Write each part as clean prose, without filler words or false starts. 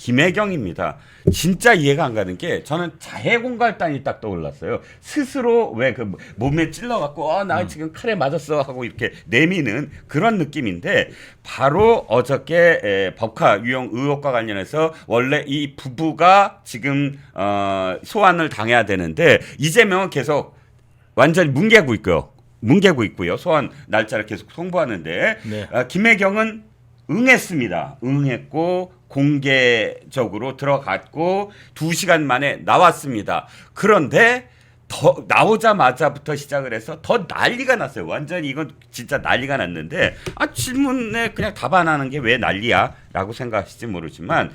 김혜경입니다. 진짜 이해가 안 가는 게 저는 자해공갈단이 딱 떠올랐어요. 스스로 왜 그 몸에 찔러갖고 나 지금 칼에 맞았어 하고 이렇게 내미는 그런 느낌인데 바로 어저께 법카 유용 의혹과 관련해서 원래 이 부부가 지금 소환을 당해야 되는데 이재명은 계속 완전히 뭉개고 있고요. 소환 날짜를 계속 송부하는데 네. 김혜경은 응했습니다. 응했고 공개적으로 들어갔고 2시간 만에 나왔습니다. 그런데 더 나오자마자부터 시작을 해서 더 난리가 났어요. 완전히 이건 진짜 난리가 났는데 질문에 그냥 답 안 하는 게 왜 난리야? 라고 생각하실지 모르지만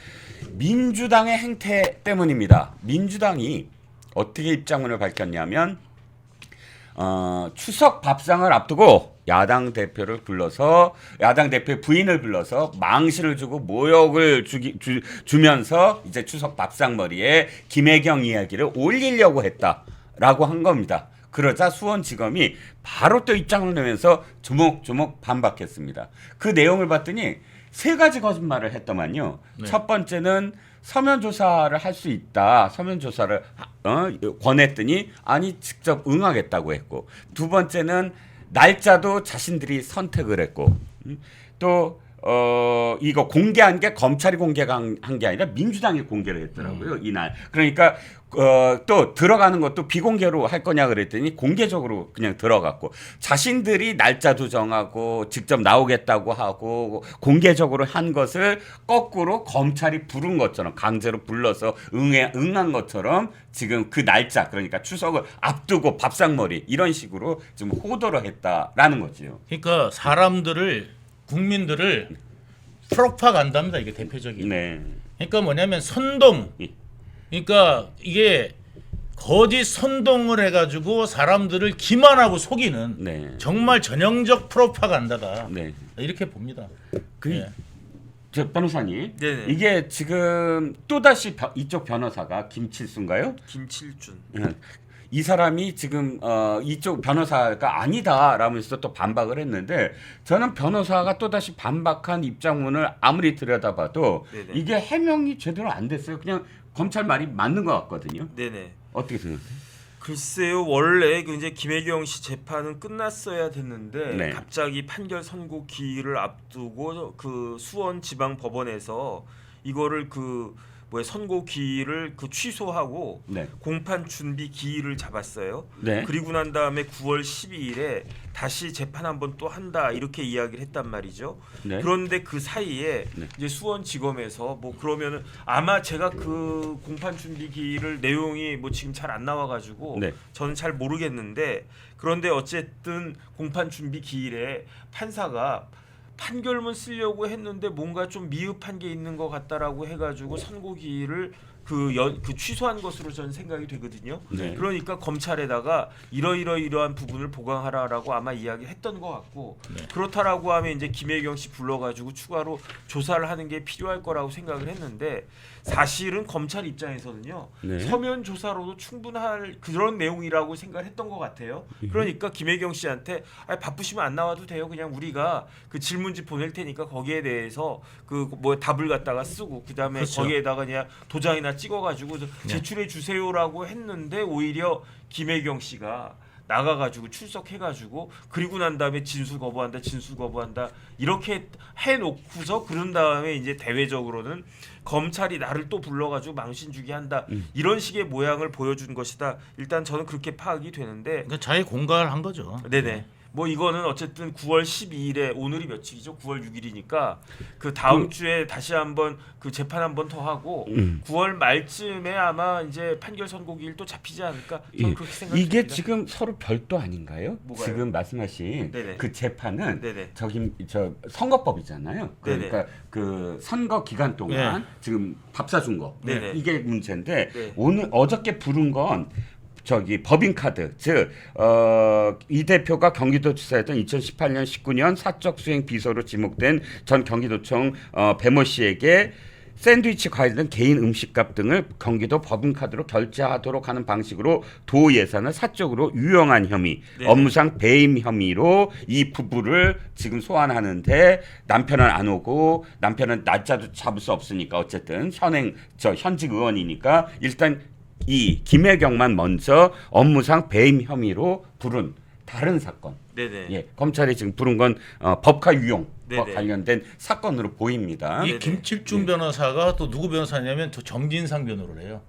민주당의 행태 때문입니다. 민주당이 어떻게 입장문을 밝혔냐면 추석 밥상을 앞두고 야당 대표의 부인을 불러서 망신을 주고 모욕을 주면서 이제 추석 밥상머리에 김혜경 이야기를 올리려고 했다라고 한 겁니다. 그러자 수원지검이 바로 또 입장을 내면서 조목조목 반박했습니다. 그 내용을 봤더니 3가지 거짓말을 했더만요. 네. 첫 번째는 서면 조사를 할 수 있다. 서면 조사를 권했더니 아니 직접 응하겠다고 했고, 두 번째는 날짜도 자신들이 선택을 했고, 또 이거 공개한 게 검찰이 공개한 게 아니라 민주당이 공개를 했더라고요. 이날. 그러니까 또 들어가는 것도 비공개로 할 거냐 그랬더니 공개적으로 그냥 들어갔고, 자신들이 날짜도 정하고 직접 나오겠다고 하고 공개적으로 한 것을 거꾸로 검찰이 부른 것처럼 강제로 불러서 응한 것처럼 지금 그 날짜, 그러니까 추석을 앞두고 밥상머리 이런 식으로 지금 호도를 했다라는 거지요. 그러니까 국민들을 프로파간다입니다. 이게 대표적인. 네. 그러니까 뭐냐면 선동. 그러니까 이게 거짓 선동을 해가지고 사람들을 기만하고 속이는 네. 정말 전형적 프로파간다다. 네. 이렇게 봅니다. 그 저 변호사님, 네네. 이게 지금 또다시 이쪽 변호사가 김칠수인가요? 김칠준. 이 사람이 지금 이쪽 변호사가 아니다라면서 또 반박을 했는데, 저는 변호사가 또다시 반박한 입장문을 아무리 들여다봐도 네네. 이게 해명이 제대로 안 됐어요. 그냥 검찰 말이 맞는 것 같거든요. 네네. 어떻게 생각하세요? 글쎄요, 원래 그 이제 김혜경 씨 재판은 끝났어야 됐는데 네. 갑자기 판결 선고 기일을 앞두고 그 수원 지방 법원에서 이거를 선고 기일을 취소하고 네. 공판 준비 기일을 잡았어요. 네. 그리고 난 다음에 9월 12일에 다시 재판 한번 또 한다 이렇게 이야기를 했단 말이죠. 네. 그런데 그 사이에 네. 이제 수원지검에서 그러면은 아마 제가 그 공판 준비 기일을 내용이 지금 잘 안 나와가지고 네. 저는 잘 모르겠는데, 그런데 어쨌든 공판 준비 기일에 판사가 판결문 쓰려고 했는데 뭔가 좀 미흡한 게 있는 것 같다라고 해가지고 선고기일을 취소한 것으로 저는 생각이 되거든요. 네. 그러니까 검찰에다가 이러이러한 부분을 보강하라라고 아마 이야기했던 것 같고, 그렇다라고 하면 이제 김혜경 씨 불러가지고 추가로 조사를 하는 게 필요할 거라고 생각을 했는데, 사실은 검찰 입장에서는요, 네. 서면 조사로도 충분할 그런 내용이라고 생각을 했던 것 같아요. 그러니까 김혜경 씨한테 바쁘시면 안 나와도 돼요. 그냥 우리가 그 질문지 보낼 테니까 거기에 대해서 답을 갖다가 쓰고 그다음에 그렇죠. 거기에다가 그냥 도장이나 찍어가지고 제출해 주세요라고 했는데, 오히려 김혜경 씨가 나가가지고 출석해가지고 그리고 난 다음에 진술 거부한다 이렇게 해놓고서 그런 다음에 이제 대외적으로는 검찰이 나를 또 불러가지고 망신 주게 한다 이런 식의 모양을 보여준 것이다. 일단 저는 그렇게 파악이 되는데, 그러니까 자기 공갈을 한 거죠. 네네. 이거는 어쨌든 9월 12일에 오늘이 며칠이죠? 9월 6일이니까 그 다음 주에 다시 한번 그 재판 한번 더 하고 9월 말쯤에 아마 이제 판결 선고기일 또 잡히지 않을까? 저는 그렇게 생각합니다. 이게 지금 서로 별도 아닌가요? 뭐가요? 지금 말씀하신 네네. 그 재판은 네네. 저 선거법이잖아요. 그러니까 네네. 그 선거 기간 동안 네. 지금 밥 사준 거, 네네. 이게 문제인데, 네. 어저께 부른 건 법인카드, 즉 이 대표가 경기도지사였던 2018년 19년 사적 수행 비서로 지목된 전 경기도청 배모 씨에게 샌드위치 과일 등 개인 음식값 등을 경기도 법인카드로 결제하도록 하는 방식으로 도 예산을 사적으로 유용한 혐의, 네. 업무상 배임 혐의로 이 부부를 지금 소환하는데 남편은 안 오고 남편은 날짜도 잡을 수 없으니까 어쨌든 현직 의원이니까 일단 이 김혜경만 먼저 업무상 배임 혐의로 부른 다른 사건. 네네. 예, 검찰이 지금 부른 건 법카 유용과 네네. 관련된 사건으로 보입니다. 이 네네. 김칠중 변호사가 또 누구 변호사냐면 저 정진상 변호를 해요.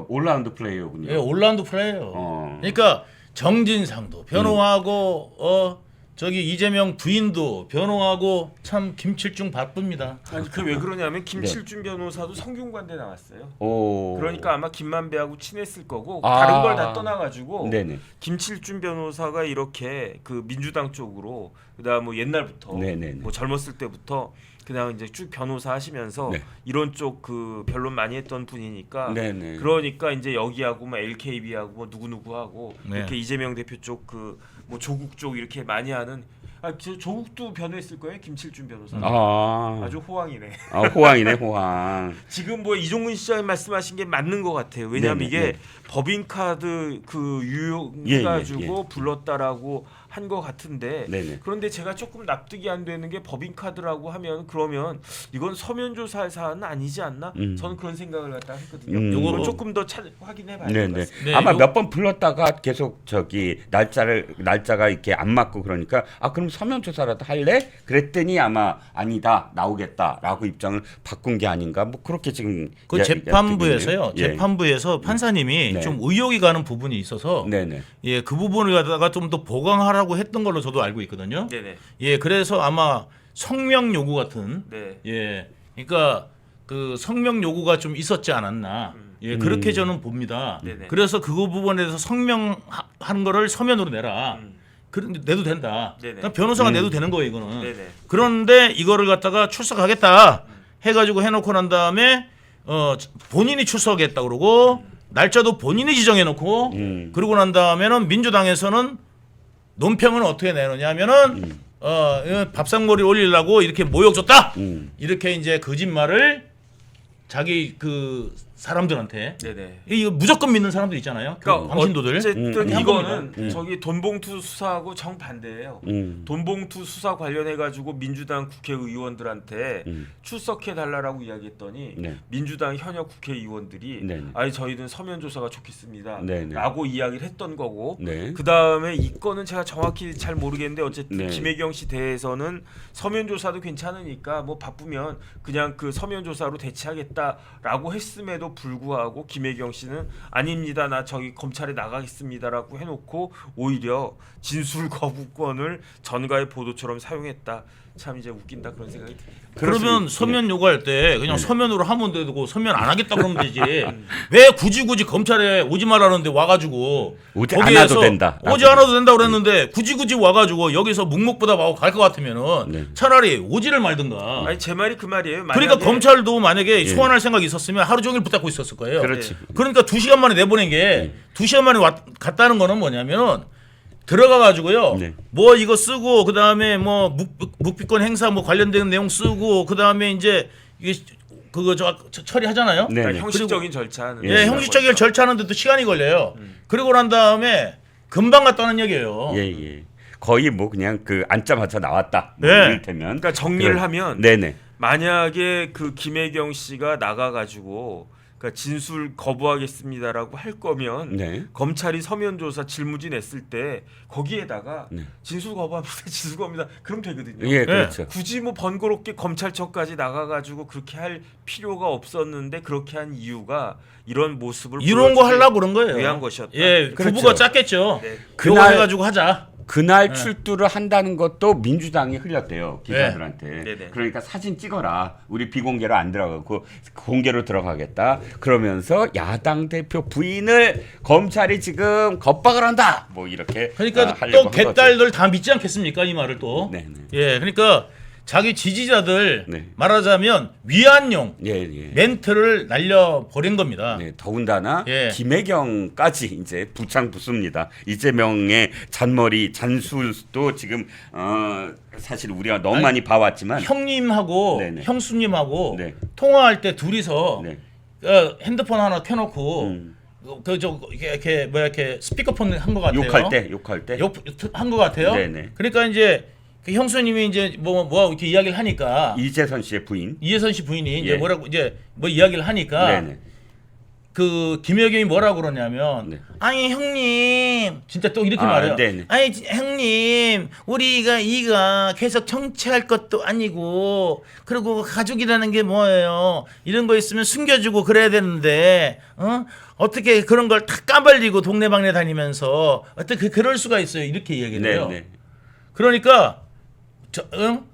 올라운드 플레이어군요. 예, 올라운드 플레이예요. 어. 그러니까 정진상도 변호하고 저기 이재명 부인도 변호하고 참 김칠중 바쁩니다. 아니 그 왜 그러냐면 김칠준 변호사도 성균관대 나왔어요. 오. 그러니까 아마 김만배하고 친했을 거고 아. 다른 걸 다 떠나가지고 네네. 김칠준 변호사가 이렇게 그 민주당 쪽으로 그다음 뭐 옛날부터 네네네. 뭐 젊었을 때부터 그냥 이제 쭉 변호사 하시면서 네. 이런 쪽 그 변론 많이 했던 분이니까 네네. 그러니까 이제 여기하고 뭐 LKB하고 뭐 누구누구하고 네. 이렇게 이재명 대표 쪽 그 뭐 조국 쪽 이렇게 많이 하는 조국도 변호했을 거예요 김칠준 변호사. 아주 호황이네. 호황이네 호황. 지금 뭐 이종근 시장이 말씀하신 게 맞는 것 같아요. 왜냐하면 네네, 이게 네. 법인카드 그 예, 유용해가지고 불렀다라고 한 것 같은데 네네. 그런데 제가 조금 납득이 안 되는 게 법인카드라고 하면 그러면 이건 서면조사 사안은 아니지 않나? 저는 그런 생각을 갖다 했거든요. 요거는 조금 더 확인해봐야 될 것 네네. 같습니다. 네, 아마 요- 몇 번 불렀다가 계속 저기 날짜가 이렇게 안 맞고 그러니까 그럼 서면 조사라도 할래? 그랬더니 아마 아니다 나오겠다라고 입장을 바꾼 게 아닌가 뭐 그렇게 지금 그 재판부에서요. 예. 재판부에서 판사님이 네. 좀 의혹이 가는 부분이 있어서 네네. 예, 그 부분을 갖다가 좀 더 보강하라고 했던 걸로 저도 알고 있거든요. 네네. 예, 그래서 아마 성명 요구 같은 네. 예, 그러니까 그 성명 요구가 좀 있었지 않았나. 예, 그렇게 저는 봅니다. 네네. 그래서 그 부분에서 성명한 거를 서면으로 내라. 내도 된다. 네네. 그러니까 변호사가 내도 되는 거예요, 이거는. 네네. 그런데 이거를 갖다가 출석하겠다 해가지고 해놓고 난 다음에 본인이 출석했다 그러고 날짜도 본인이 지정해놓고 그러고 난 다음에는 민주당에서는 논평은 어떻게 내놓냐면은 밥상머리 올리려고 이렇게 모욕 줬다 이렇게 이제 거짓말을 자기 그 사람들한테 네네. 이거 무조건 믿는 사람들 있잖아요. 그러니까 광신도들. 어쨌든 한 이거는 겁니다. 저기 돈봉투 수사하고 정반대예요. 돈봉투 수사 관련해 가지고 민주당 국회의원들한테 출석해 달라라고 이야기했더니 네. 민주당 현역 국회의원들이 네네. 아니 저희는 서면 조사가 좋겠습니다. 네네. 라고 이야기를 했던 거고 네. 그다음에 이 건은 제가 정확히 잘 모르겠는데 어쨌든 네. 김혜경 씨 대해서는 서면 조사도 괜찮으니까 뭐 바쁘면 그냥 그 서면 조사로 대체하겠다라고 했음에도 불구하고 김혜경 씨는 아닙니다. 나 저기 검찰에 나가겠습니다라고 해놓고 오히려 진술 거부권을 전가의 보도처럼 사용했다. 참 이제 웃긴다 그런 생각이 듭니다. 그러면 그렇습니다. 서면 요구할 때 그냥 서면으로 하면 되고 서면 안 하겠다 그러면 되지. 왜 굳이 검찰에 오지 말라는데 와가지고 오지 거기에서 않아도 된다. 오지 않아도 된다 그랬는데 굳이 와가지고 여기서 묵묵부답하고 갈 것 같으면은 네. 차라리 오지를 말든가. 아니 제 말이 그 말이에요. 그러니까 만약에 검찰도 만약에 소환할 생각이 있었으면 하루 종일 붙잡고 있었을 거예요. 그렇지. 그러니까 2시간 만에 내보낸 게 2시간 만에 갔다는 거는 뭐냐면은 들어가 가지고요. 네. 뭐 이거 쓰고 그다음에 뭐 묵비권 행사 뭐 관련된 내용 쓰고 그다음에 이제 이게 그거 처리하잖아요. 네. 그러니까 형식적인 절차는 예, 형식적인 절차하는데도 시간이 걸려요. 그리고 난 다음에 금방 갔다는 얘기예요. 예. 거의 뭐 그냥 앉자마자 나왔다. 뭐 네. 이를테면. 그러니까 정리를 하면 네네. 만약에 그 김혜경 씨가 나가가지고 그러니까 진술 거부하겠습니다라고 할 거면 네. 검찰이 서면 조사 질문지 냈을 때 거기에다가 네. 진술 거부합니다, 진술 거부합니다. 그럼 되거든요. 예, 그렇죠. 굳이 뭐 번거롭게 검찰청까지 나가가지고 그렇게 할 필요가 없었는데 그렇게 한 이유가 이런 모습을 이런 거 보여주기 하려고 그런 거예요. 위한 것이었다. 예, 그렇죠. 부부가 짰겠죠. 네. 그거 그날- 해가지고 하자. 그날 출두를 한다는 것도 민주당이 흘렸대요 기자들한테. 네네. 그러니까 사진 찍어라. 우리 비공개로 안 들어가고 공개로 들어가겠다. 그러면서 야당 대표 부인을 검찰이 지금 겁박을 한다. 뭐 이렇게 그러니까 하려고 또 한 거죠. 개딸들 다 믿지 않겠습니까 이 말을 또. 네네. 예, 그러니까 자기 지지자들 네. 말하자면 위안용 예, 예. 멘트를 날려 버린 겁니다. 네, 더군다나 예. 김혜경까지 이제 부창부수입니다. 이재명의 잔머리 잔술도 지금 사실 우리가 너무 많이 봐왔지만 형님하고 네네. 형수님하고 네. 통화할 때 둘이서 네. 핸드폰 하나 켜놓고 그저 이렇게 뭐야 이렇게 스피커폰 한 것 같아요. 욕할 때 욕한 것 같아요. 네네. 그러니까 이제 그 형수님이 이제 뭐 이렇게 이야기를 하니까 이재선 씨의 부인. 이혜선 씨 부인이 이제 예. 뭐라고 이제 뭐 이야기를 하니까 네네. 그 김혜경이 뭐라고 그러냐면 네. 아니 형님 진짜 또 이렇게 아, 말해요. 네네. 아니 형님 우리가 이가 계속 정치할 것도 아니고 그리고 가족이라는 게 뭐예요? 이런 거 있으면 숨겨주고 그래야 되는데 어떻게 그런 걸 다 까발리고 동네방네 다니면서 어떻게 그럴 수가 있어요? 이렇게 얘기를 해요. 네네. 그러니까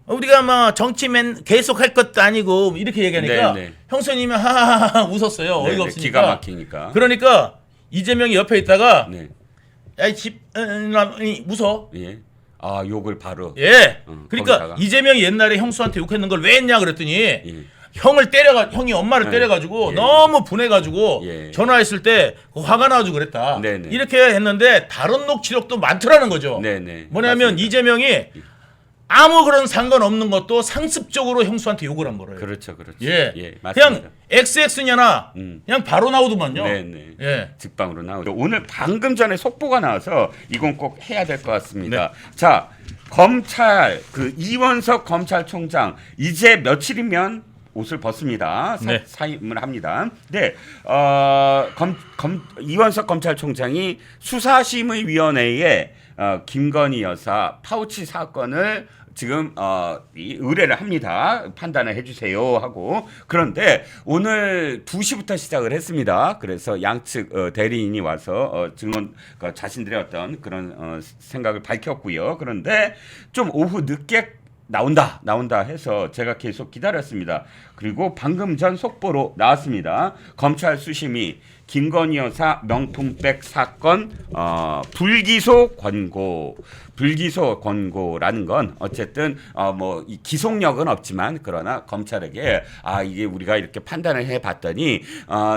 우리가 뭐 정치맨 계속 할 것도 아니고 이렇게 얘기하니까 네네. 형수님이 하하하 웃었어요. 어이가 네네. 없으니까. 기가 막히니까. 그러니까 이재명이 옆에 있다가 네. 야이 집 웃어. 예. 아 욕을 바로. 예. 그러니까 거기다가. 이재명이 옛날에 형수한테 욕했는 걸 왜 했냐 그랬더니 예. 형이 엄마를 네. 때려가지고 예. 너무 분해가지고 예. 전화했을 때 화가 나가지고 그랬다. 네네. 이렇게 했는데 다른 녹취록도 많더라는 거죠. 네네. 뭐냐면 맞습니다. 이재명이 아무 그런 상관없는 것도 상습적으로 형수한테 욕을 한 거예요. 그렇죠, 그렇죠. 예. 맞습니다. 그냥 XX냐나 음. 그냥 바로 나오더만요. 네네. 예. 직방으로 나오죠. 오늘 방금 전에 속보가 나와서 이건 꼭 해야 될 것 같습니다. 네. 자, 검찰 그 이원석 검찰총장 이제 며칠이면 옷을 벗습니다. 네. 사임을 합니다. 네, 이원석 검찰총장이 수사심의위원회에 김건희 여사 파우치 사건을 지금 이 의뢰를 합니다. 판단을 해주세요 하고 그런데 오늘 2시부터 시작을 했습니다. 그래서 양측 대리인이 와서 증언 자신들의 어떤 그런 생각을 밝혔고요. 그런데 좀 오후 늦게 나온다 해서 제가 계속 기다렸습니다. 그리고 방금 전 속보로 나왔습니다. 검찰 수심이 김건희 여사 명품백 사건 불기소 권고라는 건 어쨌든 뭐 이 기속력은 없지만 그러나 검찰에게 이게 우리가 이렇게 판단을 해봤더니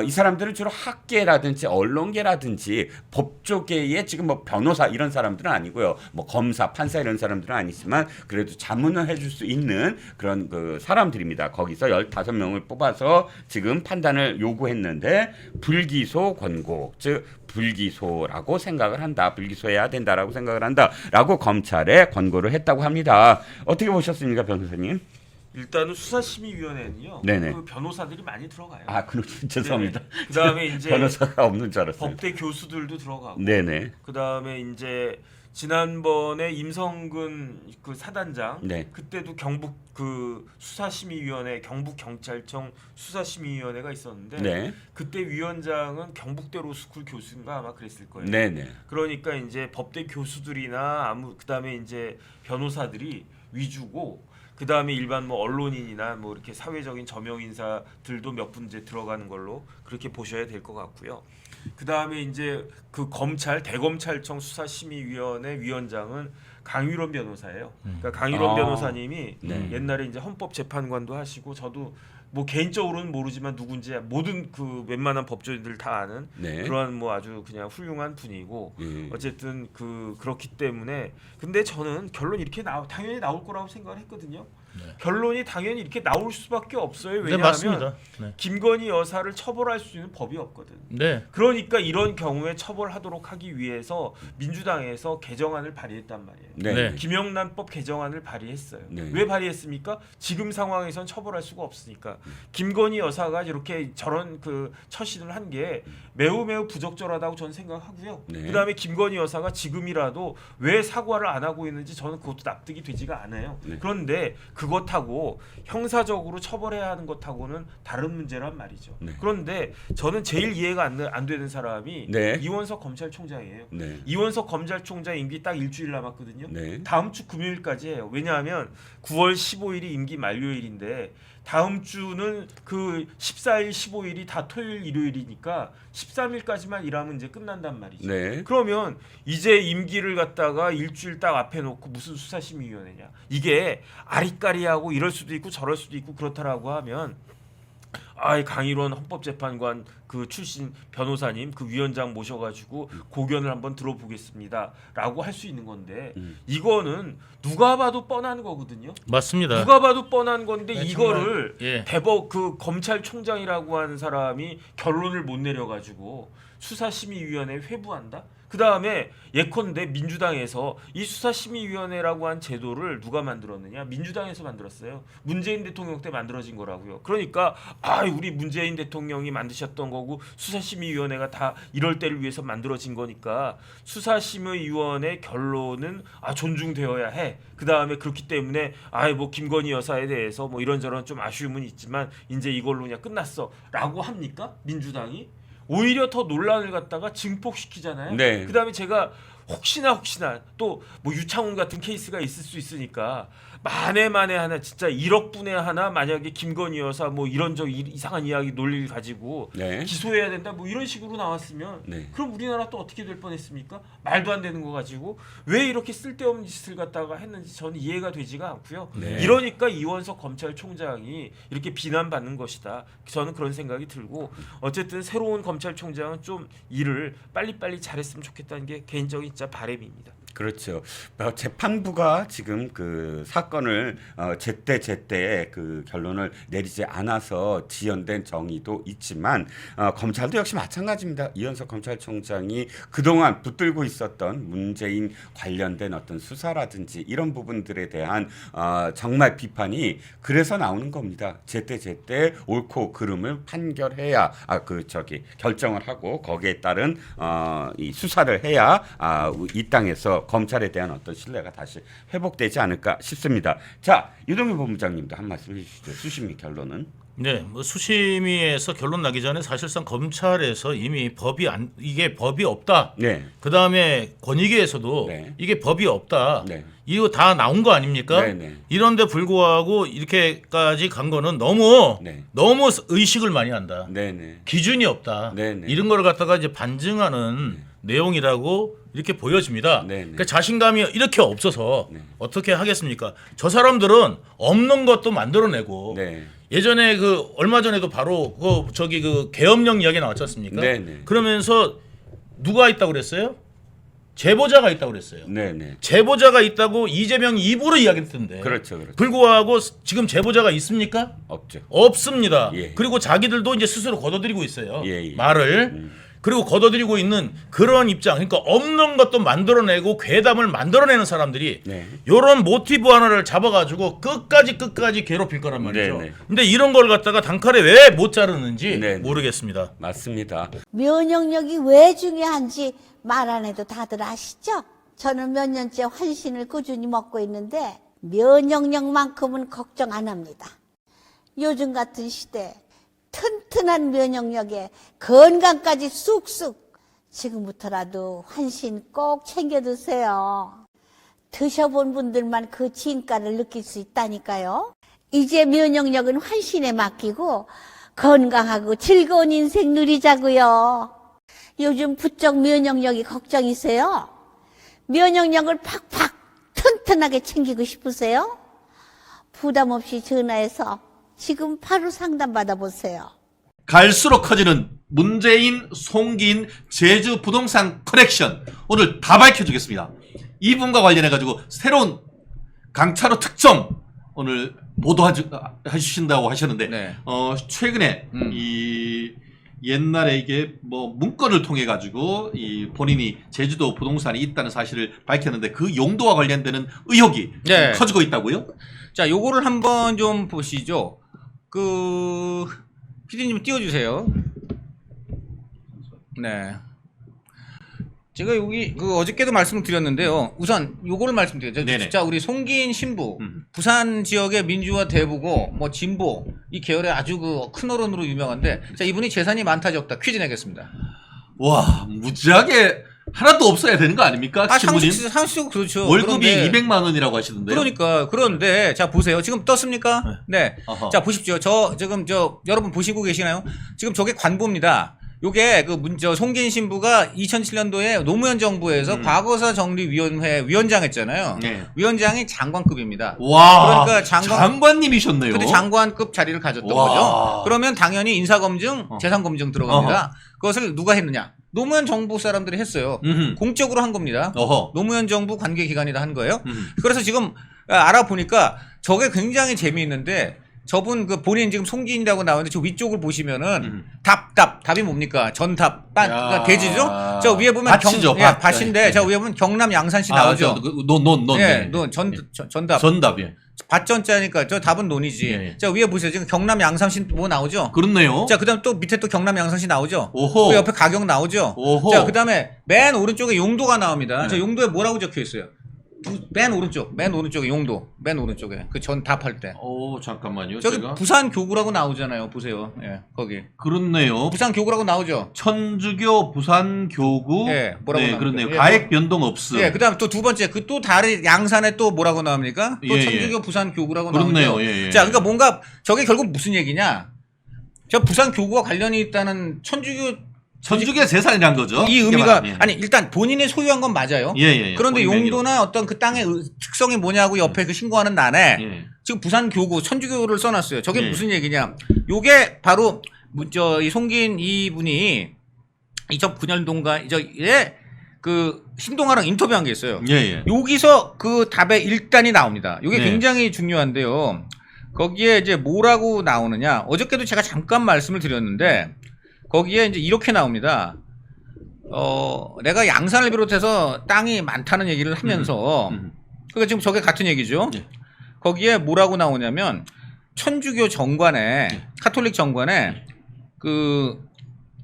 이 사람들은 주로 학계라든지 언론계라든지 법조계의 지금 뭐 변호사 이런 사람들은 아니고요. 뭐 검사, 판사 이런 사람들은 아니지만 그래도 자문을 해줄 수 있는 그런 그 사람들입니다. 거기서 15명을 뽑아서 지금 판단을 요구했는데 불기소 권고 즉 불기소라고 생각을 한다. 불기소해야 된다라고 생각을 한다라고 검찰에 권고를 했다고 합니다. 어떻게 보셨습니까, 변호사님? 일단은 수사심의위원회는요. 네네. 그 변호사들이 많이 들어가요. 그렇죠. 죄송합니다. 네네. 그다음에 이제 변호사가 없는 줄 알았어요. 법대 교수들도 들어가고. 네네. 그다음에 이제 지난번에 임성근 그 사단장 네. 그때도 경북 그 수사심의위원회 경북경찰청 수사심의위원회가 있었는데 네. 그때 위원장은 경북대 로스쿨 교수인가 아마 그랬을 거예요. 네네. 그러니까 이제 법대 교수들이나 그다음에 이제 변호사들이 위주고 그다음에 일반 뭐 언론인이나 뭐 이렇게 사회적인 저명 인사들도 몇 분 이제 들어가는 걸로 그렇게 보셔야 될 것 같고요. 그다음에 이제 그 대검찰청 수사심의위원회 위원장은 강유론 변호사예요. 그러니까 강유론 변호사님이 네. 옛날에 이제 헌법재판관도 하시고 저도 뭐 개인적으로는 모르지만 누군지 모든 그 웬만한 법조인들 다 아는 네. 그러한 뭐 아주 그냥 훌륭한 분이고 어쨌든 그렇기 때문에 근데 저는 결론 이렇게 당연히 나올 거라고 생각을 했거든요. 결론이 당연히 이렇게 나올 수밖에 없어요. 네, 왜냐하면 맞습니다. 네. 김건희 여사를 처벌할 수 있는 법이 없거든. 네. 그러니까 이런 경우에 처벌하도록 하기 위해서 민주당에서 개정안을 발의했단 말이에요. 네. 네. 김영란법 개정안을 발의했어요. 네. 왜 발의했습니까? 지금 상황에선 처벌할 수가 없으니까. 김건희 여사가 이렇게 저런 그 처신을 한 게 매우 부적절하다고 저는 생각하고요. 네. 그다음에 김건희 여사가 지금이라도 왜 사과를 안 하고 있는지 저는 그것도 납득이 되지가 않아요. 네. 그런데 그것하고 형사적으로 처벌해야 하는 것하고는 다른 문제란 말이죠. 네. 그런데 저는 제일 이해가 안 되는 사람이 네. 이원석 검찰총장이에요. 네. 이원석 검찰총장 임기 딱 일주일 남았거든요. 네. 다음 주 금요일까지 해요. 왜냐하면 9월 15일이 임기 만료일인데 다음 주는 그 14일, 15일이 다 토요일, 일요일이니까 13일까지만 일하면 이제 끝난단 말이죠. 네. 그러면 이제 임기를 갖다가 일주일 딱 앞에 놓고 무슨 수사심의위원회냐. 이게 아리까리하고 이럴 수도 있고 저럴 수도 있고 그렇다라고 하면 강일원 헌법재판관 그 출신 변호사님 그 위원장 모셔가지고 고견을 한번 들어보겠습니다라고 할 수 있는 건데 이거는 누가 봐도 뻔한 거거든요. 맞습니다. 누가 봐도 뻔한 건데 네, 이거를 정말, 예. 대법 그 검찰총장이라고 하는 사람이 결론을 못 내려가지고 수사심의위원회 회부한다. 그 다음에 예컨대 민주당에서 이 수사심의위원회라고 한 제도를 누가 만들었느냐? 민주당에서 만들었어요. 문재인 대통령 때 만들어진 거라고요. 그러니까 우리 문재인 대통령이 만드셨던 거고 수사심의위원회가 다 이럴 때를 위해서 만들어진 거니까 수사심의위원회 결론은 존중되어야 해. 그 다음에 그렇기 때문에 뭐 김건희 여사에 대해서 뭐 이런저런 좀 아쉬움은 있지만 이제 이걸로 그냥 끝났어라고 합니까? 민주당이? 오히려 더 논란을 갖다가 증폭시키잖아요. 네. 그다음에 제가 혹시나 또 뭐 유창훈 같은 케이스가 있을 수 있으니까 만에 하나 진짜 1억 분의 하나 만약에 김건희 여사 뭐 이런 이상한 이야기 논리를 가지고 네. 기소해야 된다 뭐 이런 식으로 나왔으면 네. 그럼 우리나라 또 어떻게 될 뻔했습니까? 말도 안 되는 거 가지고 왜 이렇게 쓸데없는 짓을 갖다가 했는지 저는 이해가 되지가 않고요. 네. 이러니까 이원석 검찰총장이 이렇게 비난받는 것이다. 저는 그런 생각이 들고 어쨌든 새로운 검찰총장은 좀 일을 빨리빨리 잘했으면 좋겠다는 게 개인적인 진짜 바람입니다. 그렇죠. 재판부가 지금 그 사건을 제때 그 결론을 내리지 않아서 지연된 정의도 있지만 검찰도 역시 마찬가지입니다. 이현석 검찰총장이 그동안 붙들고 있었던 문재인 관련된 어떤 수사라든지 이런 부분들에 대한 정말 비판이 그래서 나오는 겁니다. 제때 옳고 그름을 판결해야 결정을 하고 거기에 따른 이 수사를 해야 이 땅에서 검찰에 대한 어떤 신뢰가 다시 회복되지 않을까 싶습니다. 자, 유동규 본부장님도 한 말씀 해주시죠. 수심위 결론은? 네, 뭐 수심위에서 결론 나기 전에 사실상 검찰에서 이미 이게 법이 없다. 네. 그 다음에 권익위에서도 네. 이게 법이 없다. 네. 이거 다 나온 거 아닙니까? 네, 네. 이런데 불구하고 이렇게까지 간 거는 너무 의식을 많이 한다. 네. 기준이 없다. 네. 이런 걸 갖다가 이제 반증하는 내용이라고 이렇게 보여집니다. 네. 그러니까 자신감이 이렇게 없어서 네. 어떻게 하겠습니까? 저 사람들은 없는 것도 만들어내고 네. 예전에 얼마 전에도 바로 그 계엄령 이야기 나왔지 않습니까? 네. 그러면서 누가 있다고 그랬어요? 제보자가 있다고 그랬어요. 네. 제보자가 있다고 이재명이 입으로 이야기했던데. 그렇죠. 불구하고 지금 제보자가 있습니까? 없죠. 없습니다. 예. 그리고 자기들도 이제 스스로 걷어들이고 있어요. 예. 말을. 그리고 걷어들이고 있는 그런 입장. 그러니까 없는 것도 만들어내고 괴담을 만들어내는 사람들이 이런 모티브 하나를 잡아가지고 끝까지 괴롭힐 거란 말이죠. 네. 근데 이런 걸 갖다가 단칼에 왜 못 자르는지 네. 모르겠습니다. 맞습니다. 면역력이 왜 중요한지 말 안 해도 다들 아시죠? 저는 몇 년째 환신을 꾸준히 먹고 있는데 면역력만큼은 걱정 안 합니다. 요즘 같은 시대 튼튼한 면역력에 건강까지 쑥쑥 지금부터라도 환신 꼭 챙겨 드세요. 드셔본 분들만 그 진가를 느낄 수 있다니까요. 이제 면역력은 환신에 맡기고 건강하고 즐거운 인생 누리자고요. 요즘 부쩍 면역력이 걱정이세요? 면역력을 팍팍 튼튼하게 챙기고 싶으세요? 부담 없이 전화해서 지금 바로 상담 받아보세요. 갈수록 커지는 문재인, 송기인, 제주 부동산 커넥션 오늘 다 밝혀주겠습니다. 이분과 관련해가지고 새로운 강차로 특종 오늘 보도해주신다고 하셨는데 최근에 이 옛날에 이게 뭐 문건을 통해 가지고 이 본인이 제주도 부동산이 있다는 사실을 밝혔는데 그 용도와 관련되는 의혹이 커지고 있다고요? 자, 요거를 한번 좀 보시죠. PD님 띄워주세요. 네. 제가 여기 어저께도 말씀드렸는데요. 우선 요거를 말씀드려요. 진짜 우리 송기인 신부, 부산 지역의 민주화 대부고 뭐 진보 이 계열의 아주 큰 어른으로 유명한데, 자, 이분이 재산이 많다 적다 퀴즈 내겠습니다. 와, 무지하게 하나도 없어야 되는 거 아닙니까? 신부님? 상식적으로 그렇죠. 월급이 그런데 200만 원이라고 하시던데요. 그러니까 그런데 자 보세요. 지금 떴습니까? 네. 어허. 자 보십시오. 지금 여러분 보시고 계시나요? 지금 저게 관보입니다. 요게 송기인 신부가 2007년도에 노무현 정부에서 과거사 정리위원회 위원장 했잖아요. 네. 위원장이 장관급입니다. 와, 그러니까 장관님이셨네요. 근데 장관급 자리를 가졌던 와. 거죠. 그러면 당연히 인사검증, 재산검증 들어갑니다. 그것을 누가 했느냐? 노무현 정부 사람들이 했어요. 음흠. 공적으로 한 겁니다. 어허. 노무현 정부 관계기관이다 한 거예요. 그래서 지금 알아보니까 저게 굉장히 재미있는데 저분 그 본인 지금 송기인이라고 나오는데 저 위쪽을 보시면은 답이 뭡니까? 전답 그러니까 돼지죠? 저 위에 보면 밭이죠, 밭. 밭. 밭인데 저 위에 보면 경남 양산시 나오죠. 논. 예, 전답. 전답, 예. 밭전자니까 저 답은 논이지. 예. 자 위에 보세요. 지금 경남 양산시 뭐 나오죠? 그렇네요. 자 그다음 또 밑에 또 경남 양산시 나오죠. 오호. 그 옆에 가격 나오죠. 오호. 자 그다음에 맨 오른쪽에 용도가 나옵니다. 네. 저 용도에 뭐라고 적혀 있어요? 맨 오른쪽에 용도, 맨 오른쪽에 그 전 답할 때. 오, 잠깐만요. 저기 제가 부산 교구라고 나오잖아요. 보세요. 예, 거기. 그렇네요. 부산 교구라고 나오죠. 천주교 부산 교구. 예, 뭐라고 네, 나옵니까? 그렇네요. 예, 가액 변동 없음. 예, 그다음 또 두 번째 그 또 다른 양산에 또 뭐라고 나옵니까? 또 예, 천주교 부산 교구라고 그렇네요. 나오죠. 예, 예. 자, 그러니까 뭔가 저게 결국 무슨 얘기냐? 저 부산 교구와 관련이 있다는 천주교 재산이란 거죠. 이 의미가 예. 아니 일단 본인이 소유한 건 맞아요. 예. 그런데 본인 명의로. 용도나 어떤 그 땅의 특성이 뭐냐고 옆에 그 신고하는 난에 예. 지금 부산 교구 천주교를 써놨어요. 저게 예. 무슨 얘기냐? 요게 바로 이 송기인 이분이 2009년도인가 그 신동아랑 인터뷰한 게 있어요. 예. 여기서 그 답의 1단이 나옵니다. 이게 네. 굉장히 중요한데요. 거기에 이제 뭐라고 나오느냐? 어저께도 제가 잠깐 말씀을 드렸는데 거기에 이제 이렇게 나옵니다. 내가 양산을 비롯해서 땅이 많다는 얘기를 하면서 그러니까 지금 저게 같은 얘기죠. 예. 거기에 뭐라고 나오냐면 천주교 정관에 카톨릭 정관에 그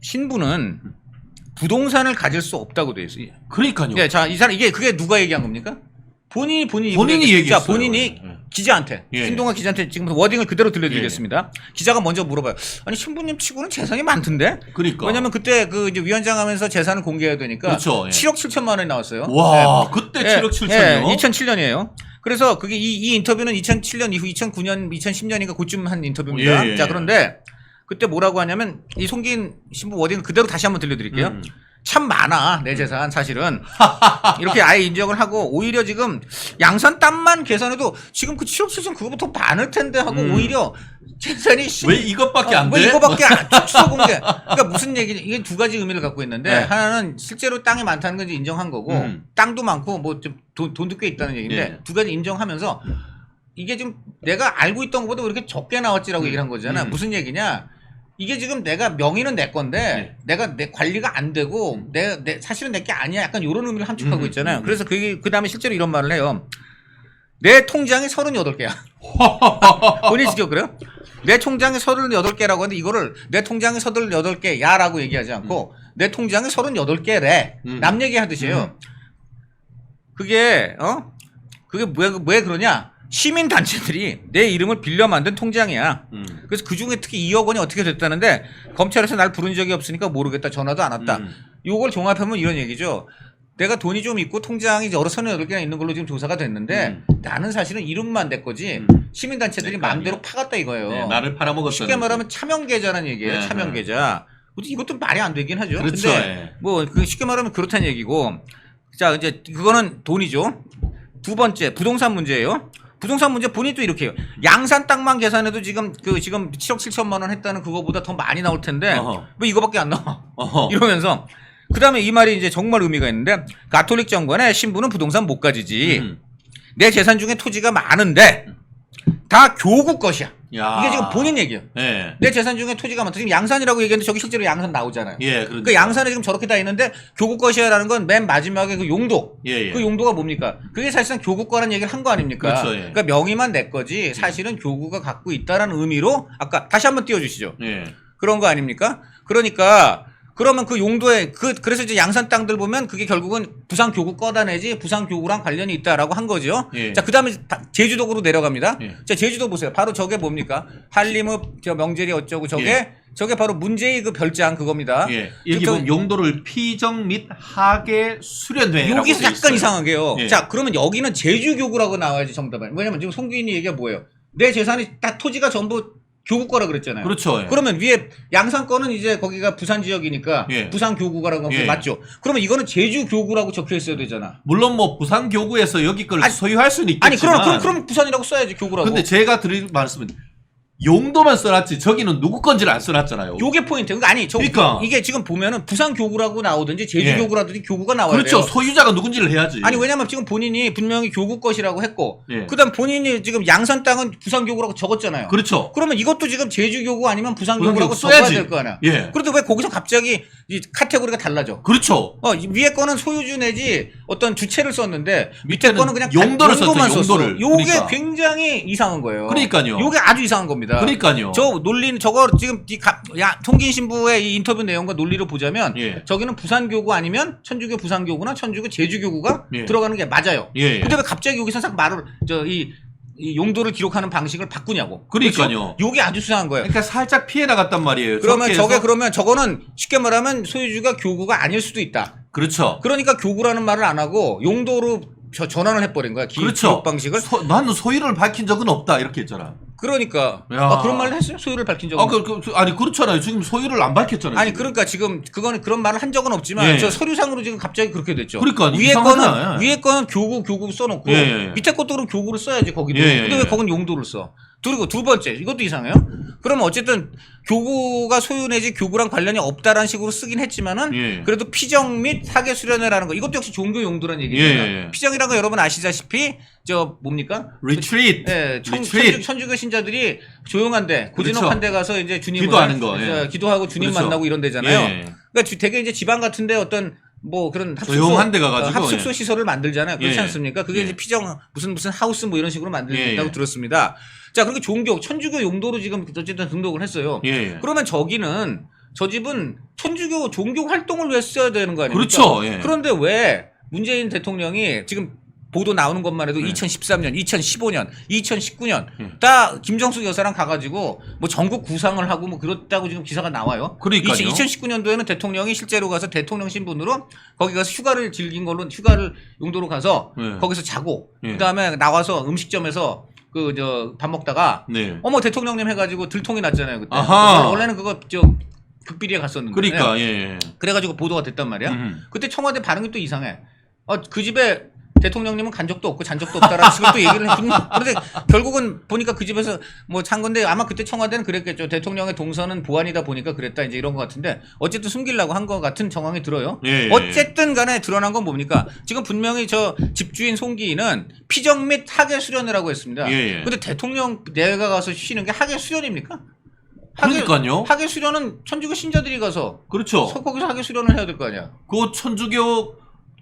신부는 부동산을 가질 수 없다고 돼 있어요. 그러니까요. 네, 자, 이 사람 그게 누가 얘기한 겁니까? 본인이 얘기했어요. 자, 본인이 예. 기자한테 예. 신동아 기자한테 지금 워딩을 그대로 들려드리겠습니다. 기자가 먼저 물어봐요. 아니 신부님 치고는 재산이 많던데? 그러니까. 왜냐면 그때 그 이제 위원장 하면서 재산을 공개해야 되니까 그렇죠. 예. 7억 7천만 원이 나왔어요. 와, 그때 7억 7천이요? 2007년이에요. 그래서 그게 이 인터뷰는 2007년 이후 2009년, 2010년인가 그쯤 한 인터뷰입니다. 예. 자, 그런데 그때 뭐라고 하냐면 이 송기인 신부 워딩을 그대로 다시 한번 들려드릴게요. 참 많아 내 재산 사실은 이렇게 아예 인정을 하고 오히려 지금 양산 땅만 계산해도 지금 그 7억 7천 그거부터 많을 텐데 하고 오히려 재산이 왜 이것밖에 안 돼? 왜 이거밖에 안 추서 공개 그러니까 무슨 얘기냐 이게 두 가지 의미를 갖고 있는데 네. 하나는 실제로 땅이 많다는 건 인정한 거고 땅도 많고 뭐 좀 돈도 꽤 있다는 얘기인데 예. 두 가지 인정하면서 이게 지금 내가 알고 있던 것보다 왜 이렇게 적게 나왔지라고 얘기를 한 거잖아. 무슨 얘기냐? 이게 지금 내가 명의는 내 건데 내가 내 관리가 안 되고 내 사실은 내 게 아니야. 약간 이런 의미를 함축하고 있잖아요. 그래서 그 다음에 실제로 이런 말을 해요. 내 통장이 38개야. 본인이 직접 그래요? 내 통장이 38개라고 하는데 이거를 내 통장이 38개야 라고 얘기하지 않고 내 통장이 38개래. 남 얘기 하듯이에요. 그게 왜 그러냐? 시민단체들이 내 이름을 빌려 만든 통장이야. 그래서 그중에 특히 2억 원이 어떻게 됐다는데 검찰에서 날 부른 적이 없으니까 모르겠다. 전화도 안 왔다. 요걸 종합하면 이런 얘기죠. 내가 돈이 좀 있고 통장이 여러 38개나 있는 걸로 지금 조사가 됐는데 나는 사실은 이름만 내 거지 시민단체들이 마음대로 파갔다 이거예요. 네, 나를 팔아먹었어. 쉽게 말하면 차명계좌라는 얘기예요. 네, 차명계좌. 이것도 말이 안 되긴 하죠. 그렇죠. 근데 예. 뭐 쉽게 말하면 그렇다는 얘기고 자 이제 그거는 돈이죠. 두 번째 부동산 문제예요. 부동산 문제 본인이 또 이렇게 해요. 양산 땅만 계산해도 지금 7억 7천만 원 했다는 그거보다 더 많이 나올 텐데 어허. 왜 이거밖에 안 나와? 어허. 이러면서 그다음에 이 말이 이제 정말 의미가 있는데 가톨릭 정관에 신부는 부동산 못 가지지. 내 재산 중에 토지가 많은데 다 교구 것이야. 야. 이게 지금 본인 얘기예요. 예. 내 재산 중에 토지가 많다. 지금 양산이라고 얘기했는데 저기 실제로 양산 나오잖아요. 예, 그 양산에 지금 저렇게 다 있는데 교구 것이야라는 건 맨 마지막에 그 용도. 예. 그 용도가 뭡니까? 그게 사실상 교구 거라는 얘기를 한 거 아닙니까? 그렇죠, 예. 그러니까 명의만 내 거지 사실은 교구가 갖고 있다라는 의미로 아까 다시 한번 띄워주시죠. 예. 그런 거 아닙니까? 그러니까 그러면 그 용도에 그래서 이제 양산 땅들 보면 그게 결국은 부산 교구 꺼다내지 부산 교구랑 관련이 있다라고 한 거죠. 예. 자, 그다음에 제주도로 내려갑니다. 예. 자, 제주도 보세요. 바로 저게 뭡니까? 한림읍 저 명절이 어쩌고 저게 예. 저게 바로 문제의 그 별장 그겁니다. 예. 여기 저- 보면 용도를 피정 및 하계 수련회라고 여기서 돼 약간 있어요. 이상하게요. 예. 자, 그러면 여기는 제주교구라고 나와야지 정답은. 왜냐면 지금 송기인이 얘기가 뭐예요? 내 재산이 다 토지가 전부 교구 거라 그랬잖아요. 그렇죠. 예. 그러면 위에 양산 거는 이제 거기가 부산 지역이니까 예. 부산 교구가라고 하면 예. 맞죠. 그러면 이거는 제주 교구라고 적혀 있어야 되잖아. 물론 뭐 부산 교구에서 여기 걸 아니, 소유할 수는 아니 있겠지만 그럼 부산이라고 써야지 교구라고. 근데 제가 드릴 말씀은 용도만 써놨지 저기는 누구 건지를 안 써놨잖아요. 요게 포인트. 그러니까 아니 그러니까. 이게 지금 보면은 부산 교구라고 나오든지 제주 예. 교구라든지 교구가 나와야 그렇죠. 돼요. 소유자가 누군지를 해야지. 아니 왜냐면 지금 본인이 분명히 교구 것이라고 했고 예. 그다음 본인이 지금 양산 땅은 부산 교구라고 적었잖아요. 그렇죠. 그러면 이것도 지금 제주 교구 아니면 부산 부산 교구라고 교구 적어야 써야지. 될 거 아니야. 예. 그런데 왜 거기서 갑자기 이 카테고리가 달라져? 그렇죠. 이 위에 거는 소유주 내지 어떤 주체를 썼는데 밑에 밑에는 거는 그냥 용도를 용도만 썼죠, 썼어. 용도를. 요게 그러니까. 굉장히 이상한 거예요. 그러니까요. 요게 아주 이상한 겁니다. 그러니까요. 저 논리는 저거 지금 통긴 신부의 이 인터뷰 내용과 논리를 보자면 예. 저기는 부산교구 아니면 천주교 부산교구나 천주교 제주교구가 예. 들어가는 게 맞아요. 예. 근데 왜 갑자기 여기서 싹 말을 이 용도를 기록하는 방식을 바꾸냐고. 그러니까요. 그렇죠? 요게 아주 수상한 거예요. 그러니까 살짝 피해 나갔단 말이에요. 그러면 저렇게 저게 해서- 그러면 저거는 쉽게 말하면 소유주가 교구가 아닐 수도 있다. 그렇죠. 그러니까 교구라는 말을 안 하고 용도로 전환을 해버린 거야. 그렇죠. 기록 방식을. 나는 소유를 밝힌 적은 없다 이렇게 했잖아. 그러니까 야. 그런 말을 했어요? 소유를 밝힌 적은. 아니 그렇잖아요. 지금 소유를 안 밝혔잖아요. 아니 지금. 그러니까 지금 그거는 그런 말을 한 적은 없지만 예. 저 서류상으로 지금 갑자기 그렇게 됐죠. 그러니까 위에 이상하잖아요. 거는 위에 거는 교구 써놓고 예, 예. 밑에 것도 그럼 교구를 써야지 거기도. 예, 예, 근데 왜 예. 거긴 용도를 써? 그리고 두 번째 이것도 이상해요. 그러면 어쨌든 교구가 소유 내지 교구랑 관련이 없다라는 식으로 쓰긴 했지만은 예. 그래도 피정 및 사계 수련회라는 거 이것도 역시 종교 용도라는 얘기잖아요. 예, 예. 피정이라는 거 여러분 아시다시피 저 뭡니까? 리트리트. 예, 리트리트. 천주교 신자들이 조용한데 고즈넉한 데 가서 이제 주님을 기도하는 거, 예. 기도하고 주님 그렇죠. 만나고 이런 데잖아요. 예. 그러니까 되게 이제 지방 같은데 어떤 뭐 그런 조용한 데 가가지고, 합숙소 예. 시설을 만들잖아요. 그렇지 예. 않습니까? 그게 예. 이제 피정 무슨 하우스 뭐 이런 식으로 만들다고 예, 예. 들었습니다. 자, 그렇게 종교 천주교 용도로 지금 어쨌든 등록을 했어요. 예, 예. 그러면 저기는 저 집은 천주교 종교 활동을 위해 써야 되는 거 아닙니까? 그렇죠. 예. 그런데 왜 문재인 대통령이 지금 보도 나오는 것만 해도 2013년, 2015년, 2019년 다 김정숙 여사랑 가가지고 뭐 전국 구상을 하고 뭐 그렇다고 지금 기사가 나와요. 그러니까요. 2019년도에는 대통령이 실제로 가서 대통령 신분으로 거기 가서 휴가를 즐긴 걸로 휴가를 용도로 가서 네. 거기서 자고 예. 그다음에 나와서 음식점에서 그 저 밥 먹다가 네. 어머 대통령님 해가지고 들통이 났잖아요 그때. 아하. 원래는 그거 저 극비리에 갔었는데. 그러니까 예. 그래가지고 보도가 됐단 말이야. 음. 그때 청와대 반응이 또 이상해. 그 집에 대통령님은 간 적도 없고 잔 적도 없다라는 식으로 또 얘기를 했거든요. 그런데 결국은 보니까 그 집에서 뭐 산 건데 아마 그때 청와대는 그랬겠죠. 대통령의 동선은 보안이다 보니까 그랬다 이제 이런 것 같은데 어쨌든 숨기려고 한 것 같은 정황이 들어요. 예, 예. 어쨌든 간에 드러난 건 뭡니까? 지금 분명히 저 집주인 송기인은 피정 및 하계 수련이라고 했습니다. 예, 예. 근데 대통령 내가 가서 쉬는 게 하계 수련입니까? 그러니까요. 하계 수련은 천주교 신자들이 가서 그렇죠. 거기서 하계 수련을 해야 될 거 아니야. 그 천주교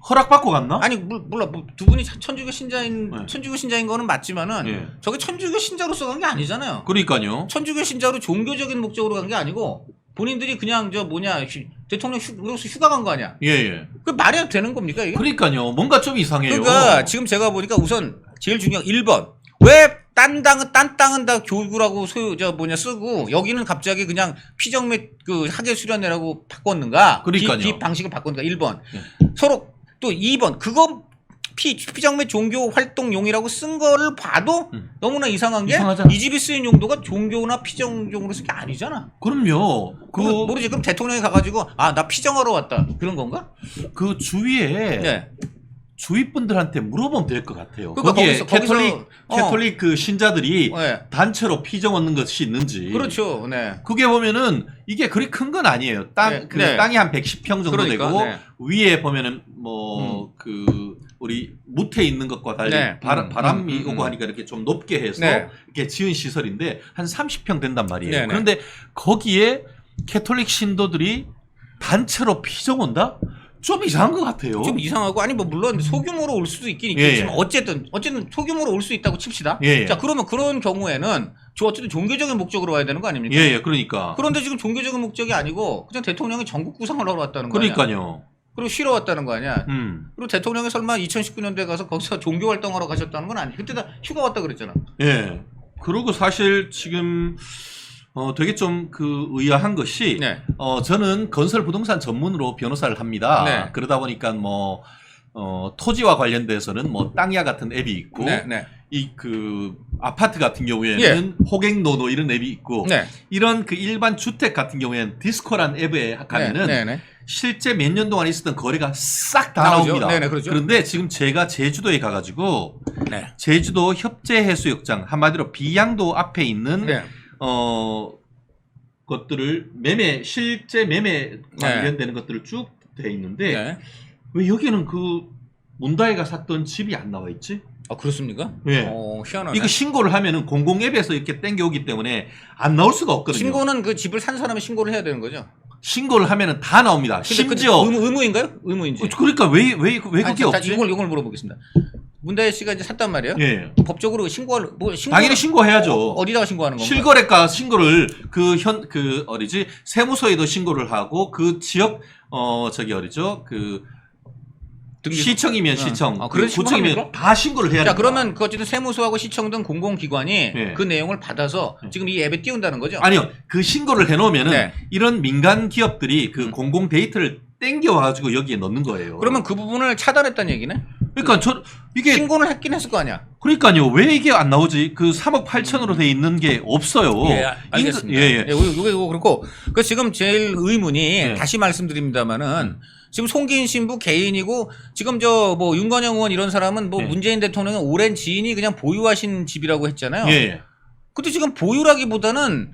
허락받고 갔나? 아니 몰라 뭐두 분이 천주교 신자인 네. 천주교 신자인 거는 맞지만은 예. 저게 천주교 신자로서 간 게 아니잖아요. 그러니까요. 천주교 신자로 종교적인 목적으로 간 게 아니고 본인들이 그냥 저 뭐냐 대통령 으로서 휴가 간 거 아니야. 예, 예. 그 말이 되는 겁니까 이게? 그러니까요. 뭔가 좀 이상해요. 그러니까 지금 제가 보니까 우선 제일 중요한 1번 왜 딴 땅은 다 교구라고 쓰고 여기는 갑자기 그냥 피정 및 그 하계 수련회라고 바꿨는가? 그러니까요. 기 방식을 바꿨는가? 1번 예. 서로 또 2번 그거 피정 및 종교 활동용이라고 쓴 거를 봐도 너무나 이상한 게 이상하잖아. 이 집이 쓰인 용도가 종교나 피정용으로 쓴 게 아니잖아. 그럼요. 그거 모르지. 그럼 대통령이 가가지고 나 피정하러 왔다 그런 건가? 그 주위에 네. 주위 분들한테 물어보면 될 것 같아요. 그러니까 거기에 거기서- 캐톨릭 그 신자들이 네. 단체로 피정 얻는 것이 있는지. 그렇죠. 네. 그게 보면은 이게 그리 큰 건 아니에요. 네, 네. 땅이 한 110평 정도 그러니까, 되고 네. 위에 보면은 뭐 그 우리 무태 있는 것과 달리 네. 바람이 오고 하니까 이렇게 좀 높게 해서 네. 이렇게 지은 시설인데 한 30평 된단 말이에요. 네, 네. 그런데 거기에 캐톨릭 신도들이 단체로 피정 온다? 좀 이상한 것 같아요. 좀 이상하고 아니 뭐 물론 소규모로 올 수도 있긴 예, 있겠지만 예. 어쨌든 소규모로 올 수 있다고 칩시다. 예, 예. 자 그러면 그런 경우에는 저 어쨌든 종교적인 목적으로 와야 되는 거 아닙니까? 예, 예, 그러니까. 그런데 지금 종교적인 목적이 아니고 그냥 대통령이 전국 구상을 하러 왔다는 거 아니야? 그러니까요. 그리고 쉬러 왔다는 거 아니야? 그리고 대통령이 설마 2019년도에 가서 거기서 종교 활동하러 가셨다는 건 아니야? 그때 다 휴가 왔다 그랬잖아. 예. 그리고 사실 지금 되게 좀 그 의아한 것이 네. 저는 건설 부동산 전문으로 변호사를 합니다. 네. 그러다 보니까 뭐 토지와 관련돼서는 뭐 땅야 같은 앱이 있고 네, 네. 이 그 아파트 같은 경우에는 호갱노노 이런 앱이 있고 네. 이런 그 일반 주택 같은 경우에는 디스코란 앱에 가면은 네, 네, 네. 실제 몇 년 동안 있었던 거래가 싹 다 나오죠. 나옵니다. 네네, 그렇죠. 그런데 지금 제가 제주도에 가가지고 네. 제주도 협재해수욕장 한마디로 비양도 앞에 있는 네. 것들을 실제 매매 관련되는 것들을 쭉 돼 있는데 네. 왜 여기는 그 문다혜가 샀던 집이 안 나와 있지? 아 그렇습니까? 예. 희한하네. 이거 신고를 하면은 공공 앱에서 이렇게 땡겨오기 때문에 안 나올 수가 없거든요. 신고는 그 집을 산 사람이 신고를 해야 되는 거죠. 신고를 하면은 다 나옵니다. 근데 심지어 의무인가요? 의무인지. 그러니까 왜 그게 없지? 이걸 물어보겠습니다. 문다혜 씨가 이제 샀단 말이에요. 예. 법적으로 신고할 당연히 신고해야죠. 어디다가 신고하는 건가? 실거래가 신고를 어디지 세무서에도 신고를 하고 그 지역 등기- 시청이면 시청, 그런 식으로 구청이면 합니까? 다 신고를 해야 자 됩니다. 그러면 그 어쨌든 세무서하고 시청 등 공공기관이 예. 그 내용을 받아서 지금 이 앱에 띄운다는 거죠. 아니요, 그 신고를 해놓으면은 네. 이런 민간 기업들이 그 공공 데이터를 땡겨와가지고 여기에 넣는 거예요. 그러면 그 부분을 차단했다는 얘기네. 그러니까 이게 신고를 했긴 했을 거 아니야. 그러니까요, 왜 이게 안 나오지? 그 3억 8천으로 돼 있는 게 없어요. 예, 알겠습니다. 예. 이거 그렇고 그 지금 제일 의문이 예. 다시 말씀드립니다만은 지금 송기인 신부 개인이고 지금 저 뭐 윤건영 의원 이런 사람은 뭐 예. 문재인 대통령의 오랜 지인이 그냥 보유하신 집이라고 했잖아요. 예. 근데 지금 보유라기보다는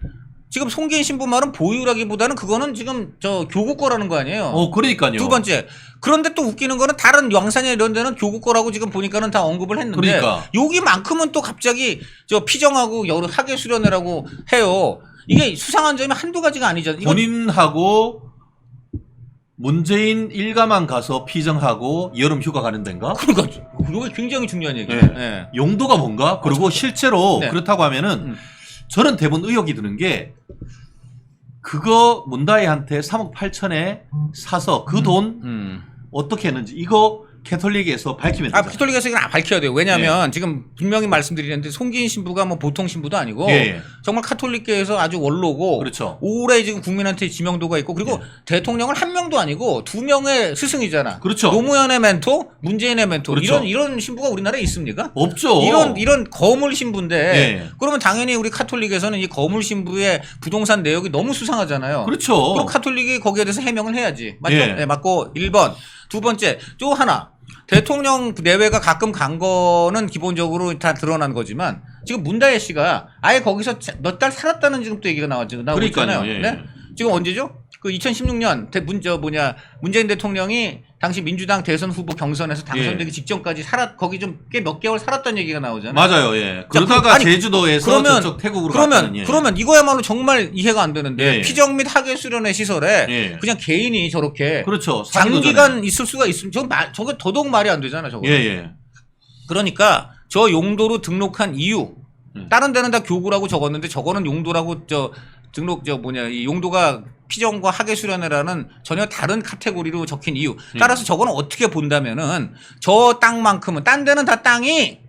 지금 송기인 신부 말은 보유라기보다는 그거는 지금 저 교구 거라는 거 아니에요. 그러니까요. 두 번째. 그런데 또 웃기는 거는 다른 양산이나 이런 데는 교구 거라고 지금 보니까는 다 언급을 했는데 그러니까. 여기만큼은 또 갑자기 저 피정하고 여러 하계 수련회라고 해요. 이게 수상한 점이 한두 가지가 아니잖아요. 이건 본인하고 문재인 일가만 가서 피정하고 여름 휴가 가는 데인가? 그러니까 이게 굉장히 중요한 얘기예요. 예. 예. 용도가 뭔가? 그리고 실제로 네. 그렇다고 하면은 저는 대부분 의혹이 드는 게 그거 문다혜한테 3억 8천에 사서 그 돈 어떻게 했는지 이거 캐톨릭에서 밝히면 되잖아요. 피톨릭에서 이건 밝혀야 돼요. 왜냐하면 지금 분명히 말씀드리는데 송기인 신부가 뭐 보통 신부도 아니고 예. 정말 카톨릭계에서 아주 원로고 그렇죠. 오래 지금 국민한테 지명도가 있고 그리고 대통령은 한 명도 아니고 두 명의 스승이잖아. 그렇죠. 노무현의 멘토, 문재인의 멘토 그렇죠. 이런 신부가 우리나라에 있습니까? 없죠. 이런 거물 신부인데 예. 그러면 당연히 우리 카톨릭에서는 이 거물 신부의 부동산 내역이 너무 수상하잖아요. 그렇죠. 그럼 카톨릭이 거기에 대해서 해명을 해야지. 맞죠? 예. 네, 맞고 1번. 두 번째, 또 하나. 대통령 내외가 가끔 간 거는 기본적으로 다 드러난 거지만 지금 문다혜 씨가 아예 거기서 몇 달 살았다는 지금 또 얘기가 나오고 있잖아요. 그러니까요. 예. 네? 지금 언제죠? 그 2016년 문재인 대통령이 당시 민주당 대선 후보 경선에서 당선되기 직전까지 거기 좀 꽤 몇 개월 살았다는 얘기가 나오잖아요. 맞아요. 예. 그러다가 아니, 제주도에서 저쪽 태국으로 갔다는 예. 그러면 이거야말로 정말 이해가 안 되는데 예. 피정 및 하계 수련회 시설에 예. 그냥 개인이 저렇게 그렇죠. 사기도 장기간 전에. 있을 수가 있으면 저게 더더욱 말이 안 되잖아 저거. 예. 그러니까 저 용도로 등록한 이유 다른 데는 다 교구라고 적었는데 저거는 용도라고 이 용도가 피정과 하계 수련회라는 전혀 다른 카테고리로 적힌 이유. 따라서 저거는 어떻게 본다면은 저 땅만큼은 딴 데는 다 땅이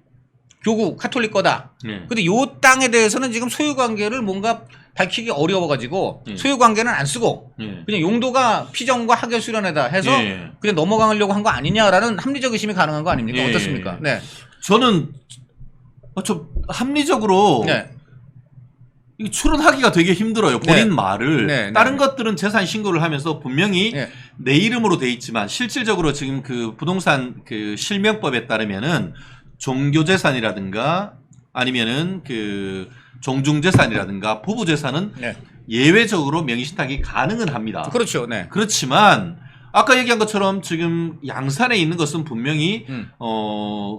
교구 카톨릭 거다. 예. 근데 요 땅에 대해서는 지금 소유 관계를 뭔가 밝히기 어려워가지고 소유 관계는 안 쓰고 예. 그냥 용도가 피정과 하계 수련회다 해서 예. 그냥 넘어가려고 한 거 아니냐라는 합리적 의심이 가능한 거 아닙니까? 예. 어떻습니까? 네. 저는 좀 합리적으로 네. 이게 추론하기가 되게 힘들어요. 본인 네. 말을. 네, 다른 네. 것들은 재산 신고를 하면서 분명히 네. 내 이름으로 돼 있지만 실질적으로 지금 그 부동산 그 실명법에 따르면은 종교재산이라든가 아니면은 그 종중재산이라든가 부부재산은 네. 예외적으로 명의신탁이 가능은 합니다. 그렇죠. 네. 그렇지만 아까 얘기한 것처럼 지금 양산에 있는 것은 분명히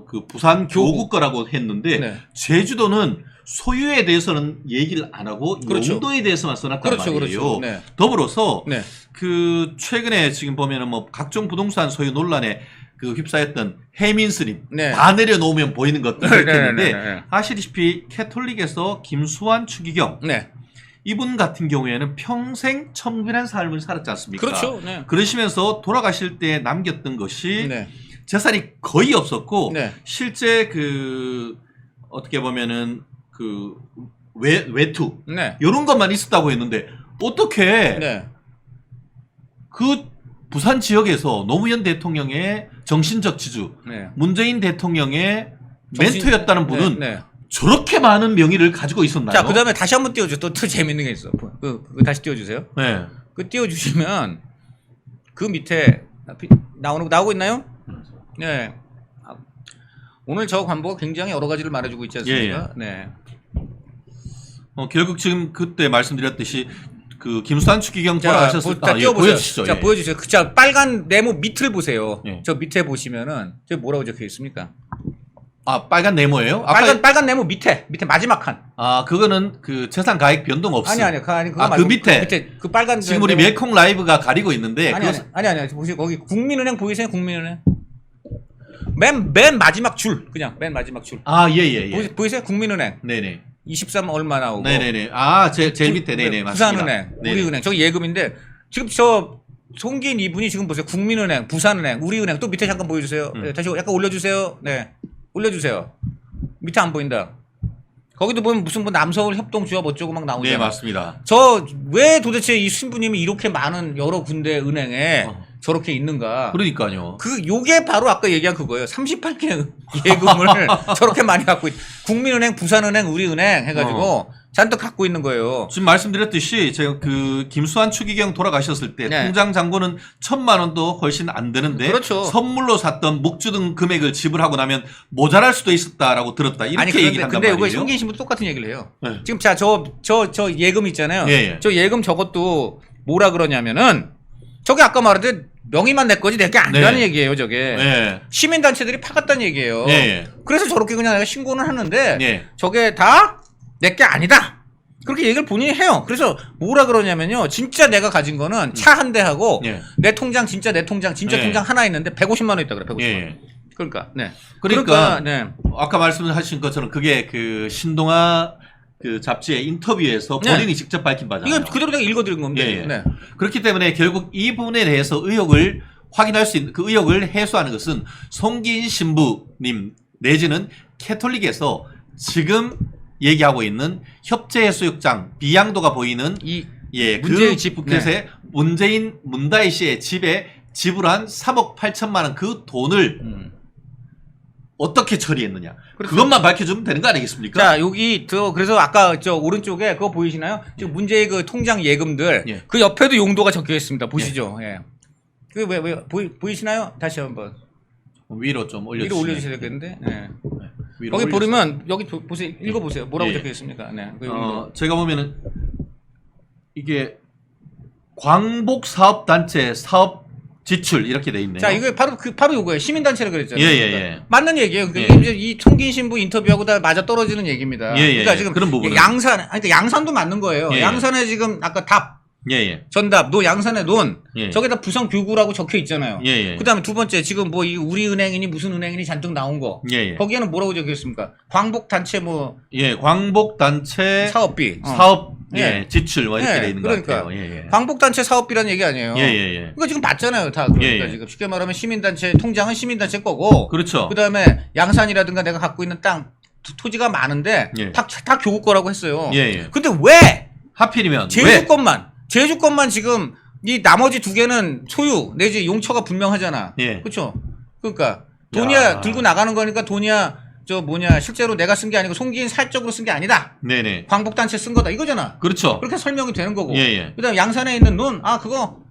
그 부산 교구 거라고 했는데 네. 제주도는 소유에 대해서는 얘기를 안 하고 그렇죠. 용도에 대해서만 써놨단 그렇죠, 말이에요. 그렇죠. 네. 더불어서 네. 그 최근에 지금 보면은 뭐 각종 부동산 소유 논란에 그 휩싸였던 해민스님 네. 다 내려놓으면 보이는 것들 네, 이렇게 했는데 네, 네, 네. 아시다시피 캐톨릭에서 김수환 추기경 네. 이분 같은 경우에는 평생 청빈한 삶을 살았지 않습니까? 그렇죠. 네. 그러시면서 돌아가실 때 남겼던 것이 네. 재산이 거의 없었고 네. 실제 그 어떻게 보면은 그 외투 네. 이런 것만 있었다고 했는데 어떻게 네. 그 부산 지역에서 노무현 대통령의 정신적 지주, 네. 문재인 대통령의 정신- 멘토였다는 분은 네. 네. 저렇게 많은 명의를 가지고 있었나요? 자, 그다음에 다시 한번 띄워줘. 또 재밌는 게 있어. 그거 다시 띄워주세요. 네. 그 띄워주시면 그 밑에 나오고 있나요? 네. 아, 오늘 저 관보가 굉장히 여러 가지를 말해주고 있지 않습니까? 네. 결국 지금 그때 말씀드렸듯이 그 김수환 추기경 자, 돌아가셨을 때 띄워보세요. 보여주시죠. 자, 예. 보여주세요. 자, 빨간 네모 밑을 보세요. 예. 저 밑에 보시면은 저 뭐라고 적혀 있습니까? 아 빨간 네모예요? 아까 빨간 네모 밑에 마지막 칸. 아 그거는 그 재산 가액 변동 없음. 아니 그거 아, 그 말고 밑에. 그 빨간 지금 우리 네모- 멜콩 라이브가 가리고 있는데 아니 보세요. 거기 국민은행 보이세요? 국민은행. 맨 마지막 줄 그냥 맨 마지막 줄. 아예예. 보이세요? 국민은행. 네네. 23 얼마 나오고. 네네네. 아 제일 밑에 네네 맞습니다. 부산은행, 네네. 우리은행. 저기 예금인데 지금 저 송기인 이분이 지금 보세요. 국민은행, 부산은행, 우리은행 또 밑에 잠깐 보여주세요. 네, 다시 약간 올려주세요. 네, 올려주세요. 밑에 안 보인다. 거기도 보면 무슨 뭐 남서울 협동조합 어쩌고 막 나오잖아요. 네 맞습니다. 저 왜 도대체 이 신부님이 이렇게 많은 여러 군데 은행에 저렇게 있는가? 그러니까요. 요게 바로 아까 얘기한 그거예요. 38개 예금을 저렇게 많이 갖고 국민은행, 부산은행, 우리은행 해가지고 잔뜩 갖고 있는 거예요. 지금 말씀드렸듯이 제가 그 김수환 추기경 돌아가셨을 때 네. 통장 잔고는 1,000만 원도 훨씬 안 되는데 그렇죠. 선물로 샀던 묵주 등 금액을 지불하고 나면 모자랄 수도 있었다라고 들었다 이렇게 얘기를 한단 근데 이거 말이에요. 송기인 신부도 똑같은 얘기를 해요. 네. 지금 자 저 예금 있잖아요. 예, 예. 저 예금 저것도 뭐라 그러냐면은 저게 아까 말했듯 명의만 내 거지 내 게 아니라는 네. 얘기예요. 저게 예. 시민단체들이 파갔다는 얘기예요. 예, 예. 그래서 저렇게 그냥 내가 신고는 하는데 예. 저게 다 내 게 아니다. 그렇게 얘기를 본인이 해요. 그래서 뭐라 그러냐면요. 진짜 내가 가진 거는 차 한 대하고 예. 내 통장 진짜 예. 통장 하나 있는데 150만 원 있다 그래. 150만 원. 예. 그러니까 네. 그러니까 네. 아까 말씀하신 것처럼 그게 그 신동아 그 잡지의 인터뷰에서 네. 본인이 직접 밝힌 바잖아요. 이건 그대로 내가 읽어드린 겁니다. 예, 예. 네. 그렇기 때문에 결국 이 부분에 대해서 의혹을 확인할 수 있는 그 의혹을 해소하는 것은 송기인 신부님 내지는 캐톨릭에서 지금 얘기하고 있는 협재해수욕장 비양도가 보이는 예, 문재인 그 집, 북켓에 문재인 문다희 씨의 집에 지불한 3억 8천만 원 그 돈을 어떻게 처리했느냐. 그렇죠. 그것만 밝혀주면 되는 거 아니겠습니까? 자, 여기 그래서 아까 저 오른쪽에 그거 보이시나요? 지금 문제의 그 통장 예금들 예. 그 옆에도 용도가 적혀 있습니다. 보시죠. 예. 그 왜 보이시나요? 다시 한번 위로 좀 올려주시면 위로 올려주셔야 되겠는데. 네. 위로 거기 올려주세요. 보면 여기 보세요. 읽어보세요. 뭐라고 예, 예. 적혀 있습니까? 네. 제가 보면은 이게 광복사업단체 사업 지출 이렇게 돼 있네요. 자, 이거 바로 요거예요. 시민단체라 그랬잖아요. 예, 예, 그러니까 예. 맞는 얘기예요. 예. 이제 이 송기인 신부 인터뷰하고 다 맞아 떨어지는 얘기입니다. 예, 예, 그러니까 예. 지금 그런 부분은. 그러니까 양산도 맞는 거예요. 예, 예. 양산에 지금 아까 답 예, 예. 정답, 양산의 논. 예. 저기다 부성교구라고 적혀 있잖아요. 예, 예. 그 다음에 두 번째, 지금 뭐, 이 우리은행이니 무슨 은행이니 잔뜩 나온 거. 예, 예. 거기에는 뭐라고 적혀 있습니까? 광복단체 예, 광복단체 사업비. 사업 예, 예. 지출 뭐 이렇게 예, 돼 있는 그러니까. 것 같아요. 예, 예. 광복단체 사업비라는 얘기 아니에요. 예, 예, 예. 그러니까 지금 맞잖아요, 다. 그러니까 예, 예. 지금 쉽게 말하면 시민단체, 통장은 시민단체 거고. 그렇죠. 그 다음에 양산이라든가 내가 갖고 있는 땅, 토지가 많은데 예. 다 교구 거라고 했어요. 예, 예. 근데 왜? 하필이면 제주 것만 지금 이 나머지 두 개는 소유 내지 용처가 분명하잖아. 예. 그렇죠? 그러니까 돈이야 야. 들고 나가는 거니까 돈이야 실제로 내가 쓴 게 아니고 송기인 사적으로 쓴 게 아니다. 네, 네. 광복단체 쓴 거다 이거잖아. 그렇죠. 그렇게 설명이 되는 거고. 예, 예. 그다음 양산에 있는 논 그거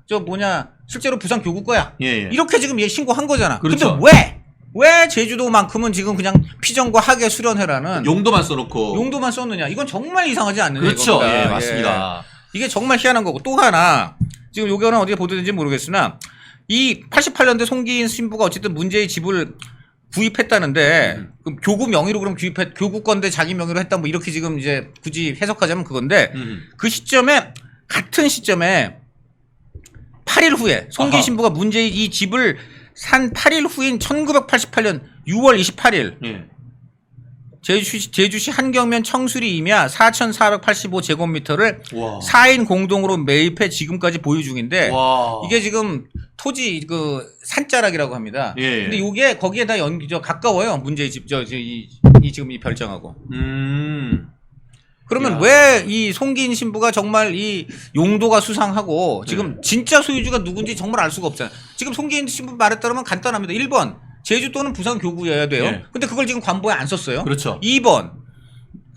실제로 부산 교구 거야. 예, 예. 이렇게 지금 얘 신고한 거잖아. 그렇죠. 근데 왜 제주도만큼은 지금 그냥 피정과 하계 수련회라는 용도만 써놓고 용도만 썼느냐? 이건 정말 이상하지 않느냐? 그렇죠. 이겁니다. 예, 맞습니다. 이게 정말 희한한 거고 또 하나 지금 요거는 어디에 보도된지 모르겠으나 이 88년대 송기인 신부가 어쨌든 문제의 집을 구입했다는데 그럼 교구 명의로 그럼 교구 건데 자기 명의로 했다 뭐 이렇게 지금 이제 굳이 해석하자면 그건데 그 시점에 같은 시점에 8일 후에 송기인 아하. 신부가 문제의 이 집을 산 8일 후인 1988년 6월 28일 예. 제주시 한경면 청수리 임야 4,485제곱미터를 와. 4인 공동으로 매입해 지금까지 보유 중인데 와. 이게 지금 토지 그 산자락이라고 합니다. 예. 근데 이게 거기에다 가까워요. 문제의 집 이 지금 이 별장하고. 그러면 야. 왜 이 송기인 신부가 정말 이 용도가 수상하고 지금 진짜 소유주가 누군지 정말 알 수가 없잖아요. 지금 송기인 신부 말에 따르면 간단합니다. 1번 제주 또는 부산 교구여야 돼요. 예. 근데 그걸 지금 관보에 안 썼어요. 그렇죠. 2번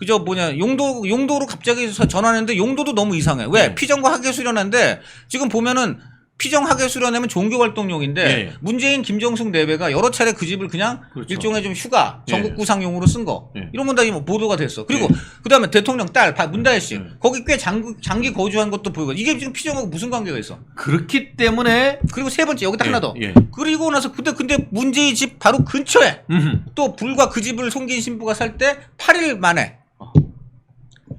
그저 뭐냐 용도로 갑자기 전환했는데 용도도 너무 이상해. 왜? 네. 피정과 학예 수련회인데 지금 보면은 피정 학예 수련회면 종교 활동용인데 네. 문재인 김정숙 내외가 여러 차례 그 집을 그냥 그렇죠. 일종의 좀 휴가 네. 전국 구상용으로 쓴 거. 네. 이런 건 다 보도가 됐어. 그리고 네. 그다음에 대통령 딸 문다혜 씨 네. 거기 꽤 장기 거주한 것도 보이고 이게 지금 피정하고 무슨 관계가 있어? 그렇기 때문에 그리고 세 번째 여기다 하나 더. 예. 그리고 나서 근데 문재인 집 바로 근처에 음흠. 또 불과 그 집을 송기인 신부가 살 때 8일 만에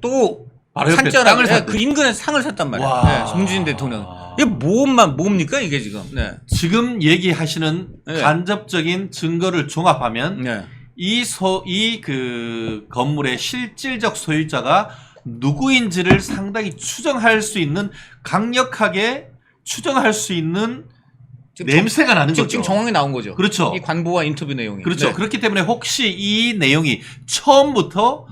또 바로 옆에 산자락 땅을 샀대. 그 인근에 상을 샀단 말이에요. 와. 네, 문재인 대통령. 이게 뭡니까 이게 지금? 네. 지금 얘기하시는 네. 간접적인 증거를 종합하면 네. 이 그 건물의 실질적 소유자가 누구인지를 상당히 추정할 수 있는 강력하게 추정할 수 있는 지금 냄새가 나는 거죠. 지금 정황이 나온 거죠. 그렇죠. 이 관보와 인터뷰 내용이. 그렇죠. 네. 그렇기 때문에 혹시 이 내용이 처음부터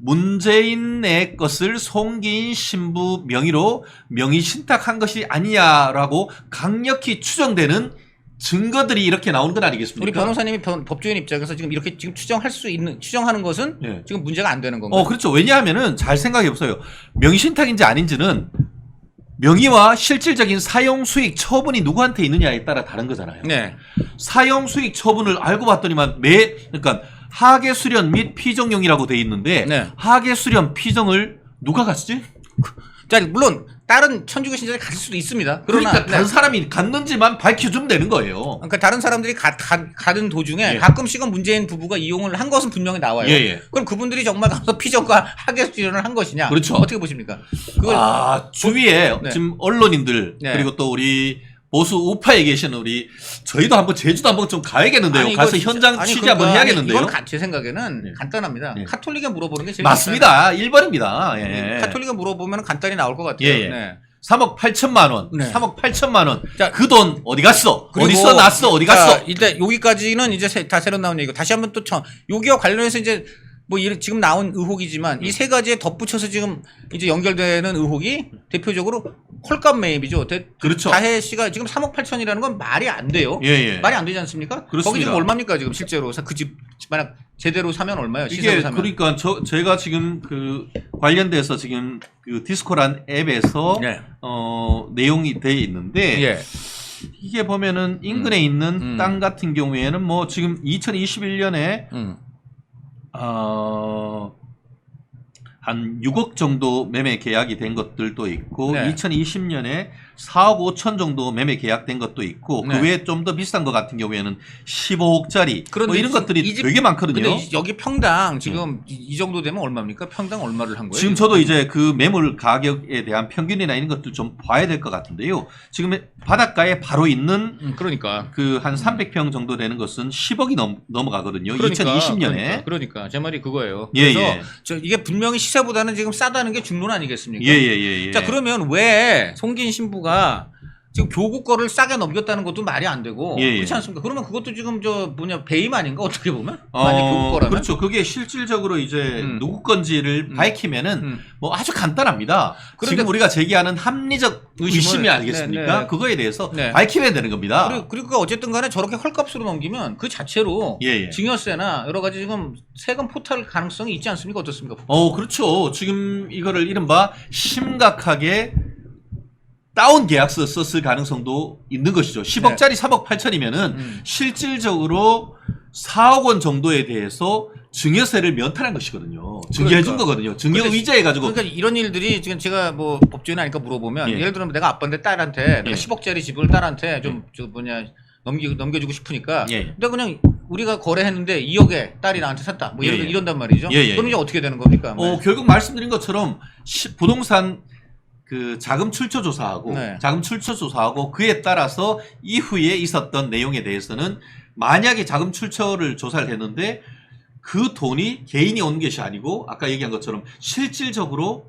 문재인의 것을 송기인 신부 명의로 명의 신탁한 것이 아니냐라고 강력히 추정되는 증거들이 이렇게 나오는 건 아니겠습니까? 우리 변호사님이 법조인 입장에서 지금 이렇게 지금 추정하는 것은 네. 지금 문제가 안 되는 건가요? 그렇죠. 왜냐하면은 잘 생각해 보세요. 명의 신탁인지 아닌지는 명의와 실질적인 사용 수익 처분이 누구한테 있느냐에 따라 다른 거잖아요. 네. 사용 수익 처분을 알고 봤더니만 그러니까 하계 수련 및 피정용이라고 돼 있는데 네. 하계 수련 피정을 누가 갔지? 자, 물론 다른 천주교 신자들이 갔을 수도 있습니다. 그러나 그러니까 다른 네. 사람이 갔는지만 밝혀주면 되는 거예요. 그러니까 다른 사람들이 가는 도중에 예. 가끔씩은 문재인 부부가 이용을 한 것은 분명히 나와요. 예, 예. 그럼 그분들이 정말 가서 피정과 학예 수련을 한 것이냐? 그렇죠. 어떻게 보십니까? 그걸 주위에 네. 지금 언론인들 네. 그리고 또 우리 보수 우파에 계시는 저희도 한번 제주도 한번 좀 가야겠는데요. 아니, 가서 이거 현장 진짜- 취재 아니, 한번 그러니까 해야겠는데요. 이건 제 생각에는 네. 간단합니다. 네. 카톨릭에 물어보는 게 제일 맞습니다. 1번입니다. 간단해요. 예. 카톨릭에 물어보면 간단히 나올 것 같아요. 예, 예. 네. 3억 8천만 원. 네. 3억 8천만 원. 자, 그 돈 어디 갔어? 그리고 어디서 났어? 어디 갔어? 자, 일단 여기까지는 이제 다 새로 나온 얘기고 다시 한번 또 여기와 관련해서 이제 뭐 지금 나온 의혹이지만 이 세 가지에 덧붙여서 지금 이제 연결되는 의혹이 대표적으로 헐값 매입이죠. 그렇죠. 다혜 씨가 지금 3억 8천이라는 건 말이 안 돼요. 예, 예. 말이 안 되지 않습니까? 그렇습니다. 거기 지금 얼마입니까 지금 실제로 그 집 만약 제대로 사면 얼마예요? 시세로 이게 사면. 그러니까 제가 지금 그 관련돼서 지금 그 디스코란 앱에서 네. 내용이 돼 있는데 예. 이게 보면은 인근에 있는 땅 같은 경우에는 뭐 지금 2021년에 한 6억 정도 매매 계약이 된 것들도 있고 네. 2020년에 4억 5천 정도 매매 계약된 것도 있고 네. 그 외에 좀 더 비싼 것 같은 경우에는 15억짜리 뭐 그런데 이런 것들이 이 집- 되게 많거든요. 근데 여기 평당 지금 이 정도 되면 얼마입니까? 평당 얼마를 한 거예요? 지금 저도 이제 그 매물 가격에 대한 평균이나 이런 것들 좀 봐야 될 것 같은데요. 지금 바닷가에 바로 있는 그러니까. 그 한 300평 정도 되는 것은 10억이 넘어가거든요. 2020년에. 그러니까 제 말이 그거예요. 예, 그래서 예. 이게 분명히 시세보다는 지금 싸다는 게 중론 아니겠습니까? 예. 자, 그러면 왜 송기인 신부가 지금 교구 거를 싸게 넘겼다는 것도 말이 안 되고 예, 예. 그렇지 않습니까? 그러면 그것도 지금 배임 아닌가 어떻게 보면? 만약 교구 거라면. 그렇죠. 그게 실질적으로 이제 누구 건지를 음. 밝히면은 뭐 아주 간단합니다. 그런데 지금 우리가 제기하는 합리적 의심이 의심을- 아니겠습니까? 네, 네. 그거에 대해서 네. 밝히면 되는 겁니다. 그리고 어쨌든 간에 저렇게 헐값으로 넘기면 그 자체로 예, 예. 증여세나 여러 가지 지금 세금 포탈 가능성이 있지 않습니까? 어떻습니까? 그렇죠. 지금 이거를 이른바 심각하게 다운 계약서 썼을 가능성도 있는 것이죠. 10억짜리 3억 8천이면은 실질적으로 4억 원 정도에 대해서 증여세를 면탈한 것이거든요. 증여해 준 그러니까. 거거든요. 증여 근데 의자해 가지고 그러니까 이런 일들이 지금 제가 뭐 법조인 아니까 물어보면 예. 예를 들면 내가 아빠인데 딸한테 예. 내가 10억짜리 집을 딸한테 좀 넘겨주고 싶으니까 예. 내가 그냥 우리가 거래했는데 2억에 딸이 나한테 샀다. 뭐 예, 이런, 예. 이런단 말이죠. 예, 예, 그럼 예. 이제 어떻게 되는 겁니까? 결국 말씀드린 것처럼 부동산 그 자금 출처 조사하고 네. 자금 출처 조사하고 그에 따라서 이후에 있었던 내용에 대해서는 만약에 자금 출처를 조사를 했는데 그 돈이 개인이 온 것이 아니고 아까 얘기한 것처럼 실질적으로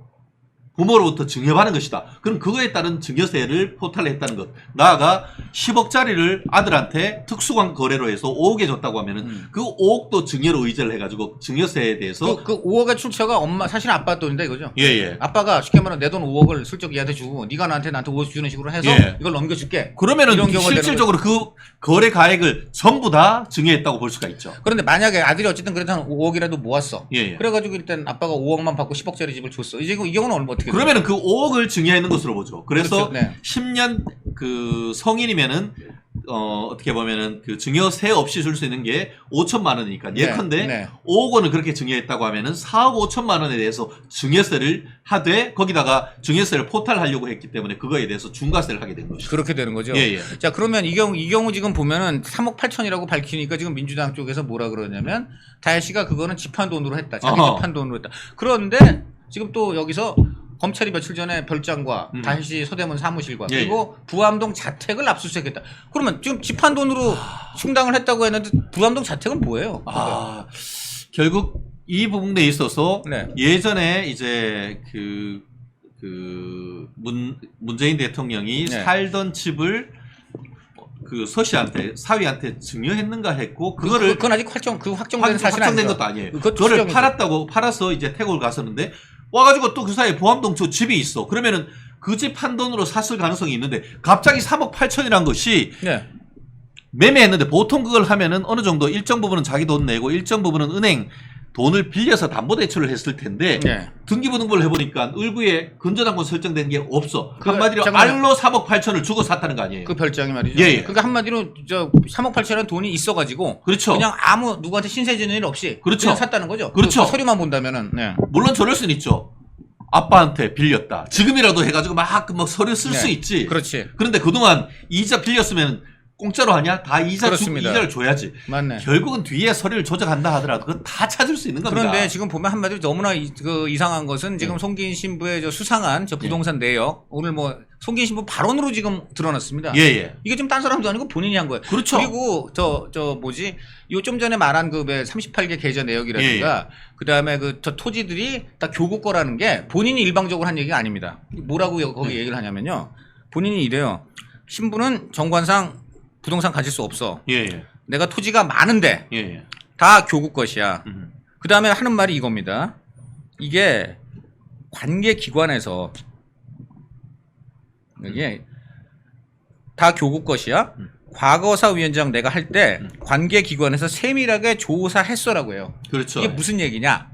부모로부터 증여받은 것이다. 그럼 그거에 따른 증여세를 포탈에 했다는 것. 나아가 10억짜리를 아들한테 특수관 거래로 해서 5억에 줬다고 하면은 그 5억도 증여로 의제를 해가지고 증여세에 대해서 그 5억의 출처가 엄마 사실은 아빠 돈인데 이거죠. 예예. 아빠가 쉽게 말하면 내 돈 5억을 슬쩍 얘한테 주고 네가 나한테 5억 주는 식으로 해서 예. 이걸 넘겨줄게. 그러면은 이런 경우가 실질적으로 그 거래 가액을 전부 다 증여했다고 볼 수가 있죠. 그런데 만약에 아들이 어쨌든 그래도 한 5억이라도 모았어. 예, 예. 그래가지고 일단 아빠가 5억만 받고 10억짜리 집을 줬어. 이제 이 경우는 어떻게 돼요? 그러면은 그 5억을 증여했는 것으로 보죠. 그래서 그렇죠. 네. 10년 그 성인이면은 어떻게 보면은 그 증여세 없이 줄 수 있는 게 5천만 원이니까 네, 예컨대 네. 5억 원을 그렇게 증여했다고 하면은 4억 5천만 원에 대해서 증여세를 하되 거기다가 증여세를 포탈하려고 했기 때문에 그거에 대해서 중과세를 하게 된 것이죠. 그렇게 되는 거죠. 예, 예. 자, 그러면 이 경우 지금 보면은 3억 8천이라고 밝히니까 지금 민주당 쪽에서 뭐라 그러냐면 다혜 씨가 그거는 집한 돈으로 했다. 자기 어허. 집한 돈으로 했다. 그런데 지금 또 여기서 검찰이 며칠 전에 별장과 다혜 씨 서대문 사무실과 예, 그리고 부암동 자택을 압수수색했다. 그러면 지금 집한 돈으로 충당을 했다고 했는데 부암동 자택은 뭐예요? 아, 결국 이 부분에 있어서 네. 예전에 이제 문재인 대통령이 네. 살던 집을 그 서씨한테 사위한테 증여했는가 했고 그거를 그건 아직 확정된 사실은 확정된 아니죠. 것도 아니에요. 그것도 그거를 추정이죠. 팔아서 이제 태국을 갔었는데 와가지고 또 그 사이에 보암동 저 집이 있어. 그러면은 그 집 한 돈으로 샀을 가능성이 있는데 갑자기 3억 8천이라는 것이 네. 매매했는데 보통 그걸 하면은 어느 정도 일정 부분은 자기 돈 내고 일정 부분은 은행 돈을 빌려서 담보대출을 했을 텐데 네. 등기부등본을 해보니까 을구에 근저당권 설정된 게 없어. 그, 한마디로 잠깐만요. 알로 3억 8천을 주고 샀다는 거 아니에요. 그 별장이 말이죠. 예, 예. 그러니까 한마디로 저 3억 8천이라는 돈이 있어가지고 그렇죠. 그냥 아무 누구한테 신세 지는 일 없이 그렇죠. 그냥 샀다는 거죠. 그렇죠. 그 서류만 본다면은. 네. 물론 저럴 수는 있죠. 아빠한테 빌렸다. 지금이라도 해가지고 막 서류 쓸 수 네. 있지. 그렇지. 그런데 그동안 이자 빌렸으면 공짜로 하냐? 다 그렇습니다. 이자를 줘야지. 맞네. 결국은 뒤에 서류를 조작한다 하더라도 그건 다 찾을 수 있는 겁니다. 그런데 지금 보면 한마디로 너무나 이상한 것은 지금 송기인 신부의 저 수상한 저 부동산 내역 오늘 뭐 송기인 신부 발언으로 지금 드러났습니다. 예. 이게 지금 딴 사람도 아니고 본인이 한 거예요. 그렇죠. 그리고 저 뭐지? 요 좀 전에 말한 그 38개 계좌 내역이라든가 그다음에 저 토지들이 다 교구 거라는 게 본인이 일방적으로 한 얘기가 아닙니다. 뭐라고 거기 얘기를 하냐면요. 본인이 이래요. 신부는 정관상 부동산 가질 수 없어. 예. 내가 토지가 많은데 예. 다 교구 것이야. 음. 그 다음에 하는 말이 이겁니다. 이게 관계기관에서 이게 다 교구 것이야. 과거사위원장 내가 할 때 관계기관에서 세밀하게 조사했어라고 해요. 그렇죠. 이게 무슨 얘기냐?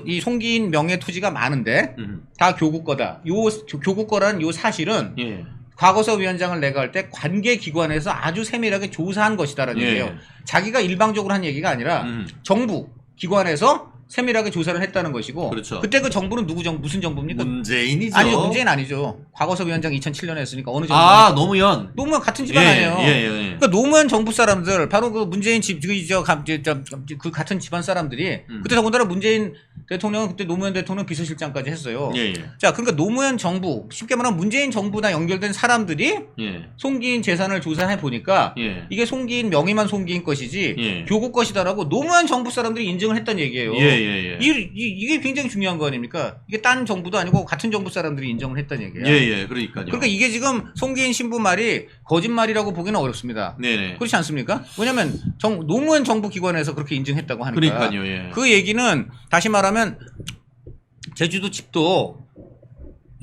이 송기인 명의 토지가 많은데 다 교구 거다. 요 교구 거라는 요 사실은 예. 과거사위원장을 내가 할 때 관계기관에서 아주 세밀하게 조사한 것이다라는 예. 얘기예요. 자기가 일방적으로 한 얘기가 아니라 정부 기관에서 세밀하게 조사를 했다는 것이고 그렇죠. 그때 그 정부는 무슨 정부입니까? 문재인이죠. 아니죠. 문재인 아니죠. 과거사위원장 2007년에 했으니까 어느 정부? 아, 노무현. 노무현 같은 집안 예, 아니에요. 예. 그러니까 노무현 정부 사람들 바로 그 문재인 그 같은 집안 사람들이 그때 더군다나 문재인 대통령은 그때 노무현 대통령 비서실장까지 했어요. 예. 자, 그러니까 노무현 정부 쉽게 말하면 문재인 정부나 연결된 사람들이 예. 송기인 재산을 조사해 보니까 예. 이게 송기인 명의만 송기인 것이지 예. 교구 것이다라고 노무현 정부 사람들이 인정을 했다는 얘기예요. 예. 이게 굉장히 중요한 거 아닙니까? 이게 딴 정부도 아니고 같은 정부 사람들이 인정을 했다는 얘기예요. 예. 그러니까요. 그러니까 이게 지금 송기인 신부 말이 거짓말이라고 보기는 어렵습니다. 네네. 그렇지 않습니까? 왜냐하면 노무현 정부 기관에서 그렇게 인정했다고 하니까. 그러니까요. 예. 그 얘기는 다시 말하면 제주도 집도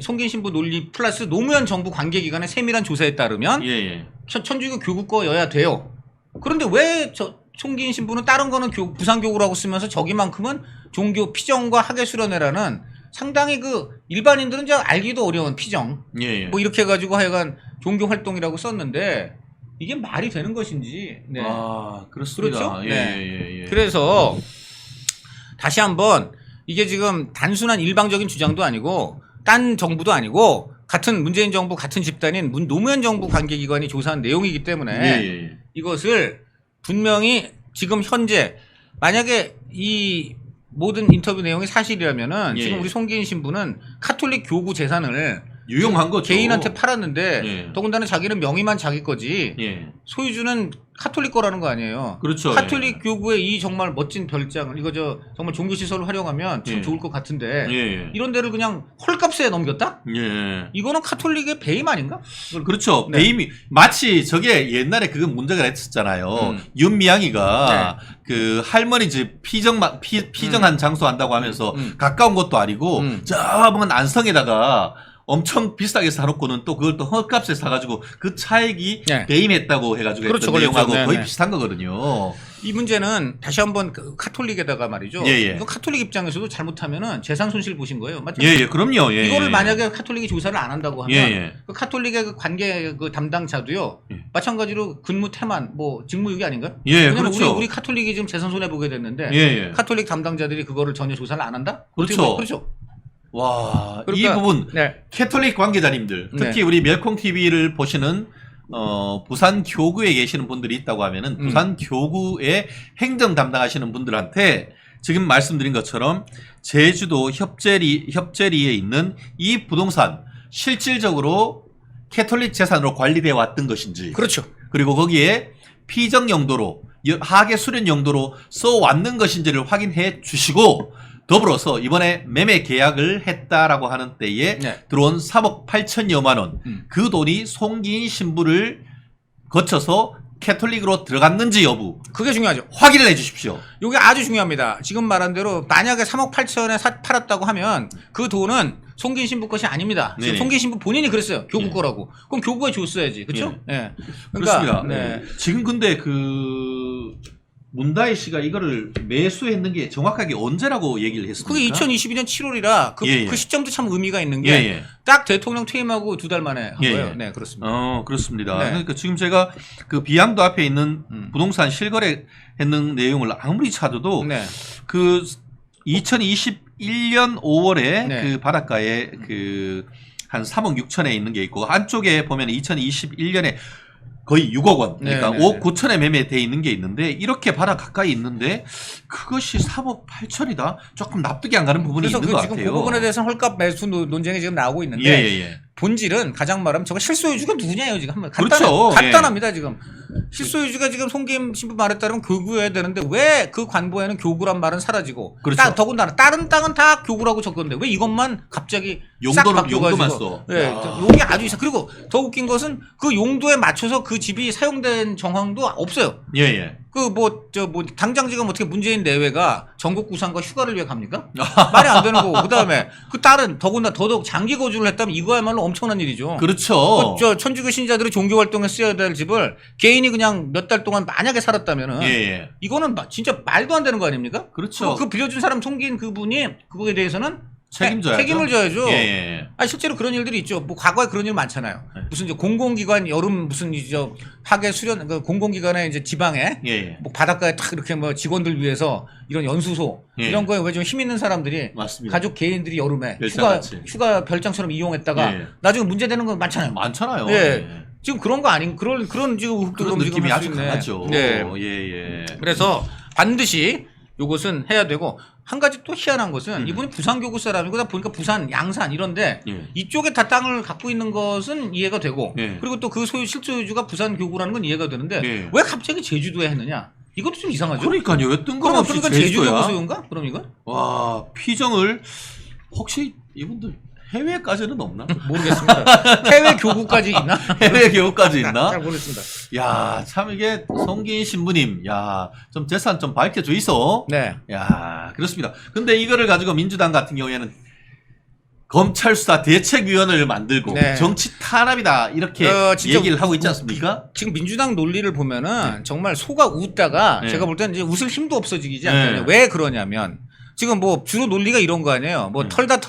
송기인 신부 논리 플러스 노무현 정부 관계기관의 세밀한 조사에 따르면 예. 천주교 교구 거여야 돼요. 그런데 왜 송기인 신부는 다른 거는 부산교구라고 쓰면서 저기만큼은 종교 피정과 학예 수련회라는 상당히 그 일반인들은 저 알기도 어려운 피정 예. 뭐 이렇게 해가지고 하여간 종교 활동이라고 썼는데 이게 말이 되는 것인지. 네. 아, 그렇습니다. 그렇죠? 예. 그래서 다시 한번 이게 지금 단순한 일방적인 주장도 아니고 딴 정부도 아니고 같은 문재인 정부 같은 집단인 노무현 정부 관계기관이 조사한 내용이기 때문에 예. 이것을 분명히 지금 현재 만약에 이 모든 인터뷰 내용이 사실이라면은 예. 지금 우리 송기인 신부는 카톨릭 교구 재산을 유용한 거죠. 개인한테 팔았는데 예. 더군다나 자기는 명의만 자기 거지 예. 소유주는 카톨릭 거라는 거 아니에요. 그렇죠. 카톨릭 교구의 이 정말 멋진 별장을 이거 정말 종교 시설을 활용하면 참 예. 좋을 것 같은데 예. 예. 이런 데를 그냥 헐값에 넘겼다? 예. 이거는 카톨릭의 배임 아닌가? 그렇죠. 네. 배임이 마치 저게 옛날에 그건 문제가 됐었잖아요. 윤미향이가 그 할머니 집 피정한 장소 한다고 하면서 가까운 것도 아니고 저 먼 안성에다가 엄청 비싸게 사놓고는 또 그걸 또 헐값에 사가지고 그 차익이 네. 배임했다고 해가지고 그렇죠, 했던 내용하고 그렇죠. 거의 네네. 비슷한 거거든요. 이 문제는 다시 한번 그 카톨릭에다가 말이죠. 예, 예. 이거 카톨릭 입장에서도 잘못하면은 재산 손실 보신 거예요. 맞죠? 예, 그럼요. 예, 이거를 예. 만약에 카톨릭이 조사를 안 한다고 하면 예, 예. 그 카톨릭의 그 관계 그 담당자도요. 예. 마찬가지로 근무 태만 뭐 직무유기 아닌가요? 예, 왜냐면 그렇죠. 우리 카톨릭이 지금 재산 손해 보게 됐는데 예, 예. 카톨릭 담당자들이 그거를 전혀 조사를 안 한다? 어떻게 그렇죠. 보면 그렇죠. 와, 이 그러니까, 부분 네. 캐톨릭 관계자님들, 특히 네. 우리 멸콩 TV를 보시는 부산 교구에 계시는 분들이 있다고 하면은 부산 교구의 행정 담당하시는 분들한테 지금 말씀드린 것처럼 제주도 협재리에 있는 이 부동산 실질적으로 캐톨릭 재산으로 관리되어 왔던 것인지, 그렇죠. 그리고 거기에 피정 용도로 하계 수련 용도로 써왔는 것인지를 확인해 주시고, 더불어서 이번에 매매 계약을 했다라고 하는 때에 네. 들어온 3억 8천여만 원, 그 돈이 송기인 신부를 거쳐서 캐톨릭으로 들어갔는지 여부 그게 중요하죠. 확인을 해 주십시오. 이게 아주 중요합니다. 지금 말한 대로 만약에 3억 8천에 팔았다고 하면 그 돈은 송기인 신부 것이 아닙니다. 지금 네네. 송기인 신부 본인이 그랬어요. 교구 예. 거라고. 그럼 교구에 줬어야지. 그렇죠? 예. 그렇습니다. 네. 지금 근데 그 문다희 씨가 이거를 매수했는 게 정확하게 언제라고 얘기를 했습니까? 그게 2022년 7월이라 그, 예, 예. 그 시점도 참 의미가 있는 예, 게 딱 대통령 퇴임하고 2달 만에 한 예, 거예요. 예. 네, 그렇습니다. 그렇습니다. 네. 그러니까 지금 제가 그 비양도 앞에 있는 부동산 실거래 했는 내용을 아무리 찾아도 네. 그 2021년 5월에 네. 그 바닷가에 그 한 3억 6천에 있는 게 있고, 한쪽에 보면 2021년에 거의 6억 원, 그러니까 네, 네, 5억 9천에 매매돼 있는 게 있는데, 이렇게 바다 가까이 있는데 그것이 3억 8천이다? 조금 납득이 안 가는 부분이 그래서 있는 그 것 지금 같아요. 그 부분에 대해서는 헐값 매수 논쟁이 지금 나오고 있는데 예. 본질은 가장 말하면 저거 실소유주가 누구냐요 지금 한번 그렇죠. 간단합니다 지금 실소유주가 지금 송기인 신부 말에 따르면 교구여야 되는데 왜 그 관보에는 교구란 말은 사라지고 그렇죠. 더군다나 다른 땅은 다 교구라고 적었는데 왜 이것만 갑자기 싹 바뀌어가지고 용도만 써. 예, 야. 용이 아주 이상. 그리고 더 웃긴 것은 그 용도에 맞춰서 그 집이 사용된 정황도 없어요. 예. 그 당장 지금 어떻게 문재인 내외가 전국 구상과 휴가를 위해 갑니까? 말이 안 되는 거고. 그다음에 그 딸은 더군다나 더더욱 장기 거주를 했다면 이거야말로 엄청난 일이죠. 그렇죠. 저 천주교 신자들이 종교 활동에 쓰여야 될 집을 개인이 그냥 몇 달 동안 만약에 살았다면은 예. 이거는 진짜 말도 안 되는 거 아닙니까? 그렇죠. 그 빌려준 사람 송기인 그분이 그거에 대해서는 책임져야죠. 책임을 져야죠. 예. 아니 실제로 그런 일들이 있죠. 뭐 과거에 그런 일 많잖아요. 무슨 이제 공공기관 여름 무슨 이저 하계 수련 그 공공기관에 이제 지방에 예. 뭐 바닷가에 탁 이렇게 뭐 직원들 위해서 이런 연수소 예. 이런 거에 왜 좀 힘 있는 사람들이 맞습니다. 가족 개인들이 여름에 별장같이. 휴가 별장처럼 이용했다가 예. 나중에 문제되는 거 많잖아요. 많잖아요. 예. 지금 그런 거 아닌 그런 지금 그런 느낌이 아주 강하죠. 네. 예. 그래서 반드시 요것은 해야 되고 한 가지 또 희한한 것은 이분이 부산 교구 사람이고 다 보니까 부산 양산 이런데 예. 이쪽에 다 땅을 갖고 있는 것은 이해가 되고 예. 그리고 또 그 실소유주가 부산 교구라는 건 이해가 되는데 예. 왜 갑자기 제주도에 했느냐 이것도 좀 이상하죠. 그러니까요. 뜬금없이 그러니까 제주도 제주도야. 소유인가? 그럼 이건 와, 피정을 혹시 이분들 해외까지는 없나? 모르겠습니다. 해외 교구까지 있나? 해외 교육까지 있나? 잘 모르겠습니다. 야, 참 이게 송기인 신부님, 야, 좀 재산 좀 밝혀줘 있어. 네. 야, 그렇습니다. 근데 이거를 가지고 민주당 같은 경우에는 검찰 수사 대책위원회를 만들고 네. 정치 탄압이다 이렇게 진짜 얘기를 하고 있지 않습니까? 지금 민주당 논리를 보면은 정말 속아 웃다가 네. 제가 볼 때는 이제 웃을 힘도 없어지지 네. 않나요? 왜 그러냐면 지금 뭐 주로 논리가 이런 거 아니에요. 뭐 털다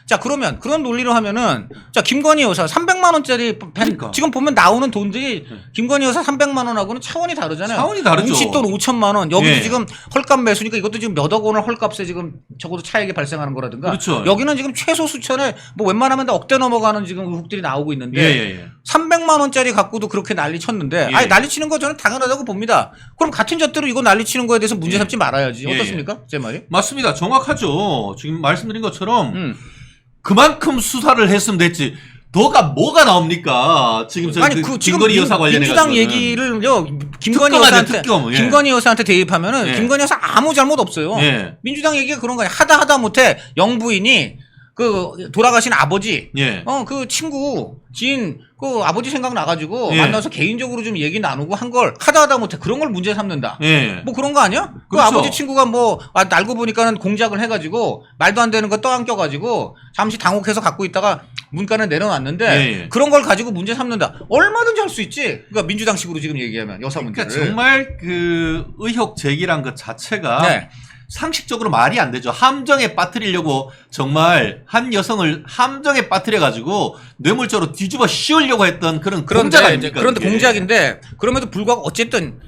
자 그러면 그런 논리로 하면은 자 김건희 여사 300만 원짜리 그러니까. 지금 보면 나오는 돈들이 김건희 여사 300만 원하고는 차원이 다르잖아요. 차원이 다르죠. 뭉칫돈 5천만 원 여기도 예. 지금 헐값 매수니까 이것도 지금 몇억 원을 헐값에 지금 적어도 차익이 발생하는 거라든가. 그렇죠. 여기는 지금 최소 수천에 뭐 웬만하면 다 억대 넘어가는 지금 의혹들이 나오고 있는데 예. 300만 원짜리 갖고도 그렇게 난리 쳤는데 예. 아니 난리 치는 거 저는 당연하다고 봅니다. 그럼 같은 잣대로 이거 난리 치는 거에 대해서 문제 삼지 말아야지. 예. 어떻습니까? 제 말이? 맞습니다. 정확하죠. 지금 말씀드린 것처럼 그만큼 그만큼 수사를 했으면 됐지. 더가 뭐가 나옵니까? 지금 저 아니 그 지금 김건희 여사 관련해 민주당 가지고는. 얘기를요 김건희 특검 아니야, 여사한테 특검. 예. 김건희 여사한테 대입하면은 예. 김건희 여사 아무 잘못 없어요. 예. 민주당 얘기가 그런 거야. 하다 못해 영부인이 그 돌아가신 아버지 예. 그 친구 지인 그 아버지 생각 나가지고 예. 만나서 개인적으로 좀 얘기 나누고 한 걸 하다 못해 그런 걸 문제 삼는다. 예. 뭐 그런 거 아니야? 그 그렇죠. 아버지 친구가 뭐 알고 보니까는 공작을 해가지고 말도 안 되는 거 떠안겨가지고 잠시 당혹해서 갖고 있다가 문간에 내려놨는데 예. 그런 걸 가지고 문제 삼는다. 얼마든지 할 수 있지. 그러니까 민주당식으로 지금 얘기하면 여사 그러니까 문제를. 정말 그 의혹 제기란 것 자체가 네. 상식적으로 말이 안 되죠. 함정에 빠뜨리려고 정말 한 여성을 함정에 빠뜨려 가지고 뇌물죄로 뒤집어 씌우려고 했던 그런 공작 아닙니까? 그런데 그게. 공작인데 그럼에도 불구하고 어쨌든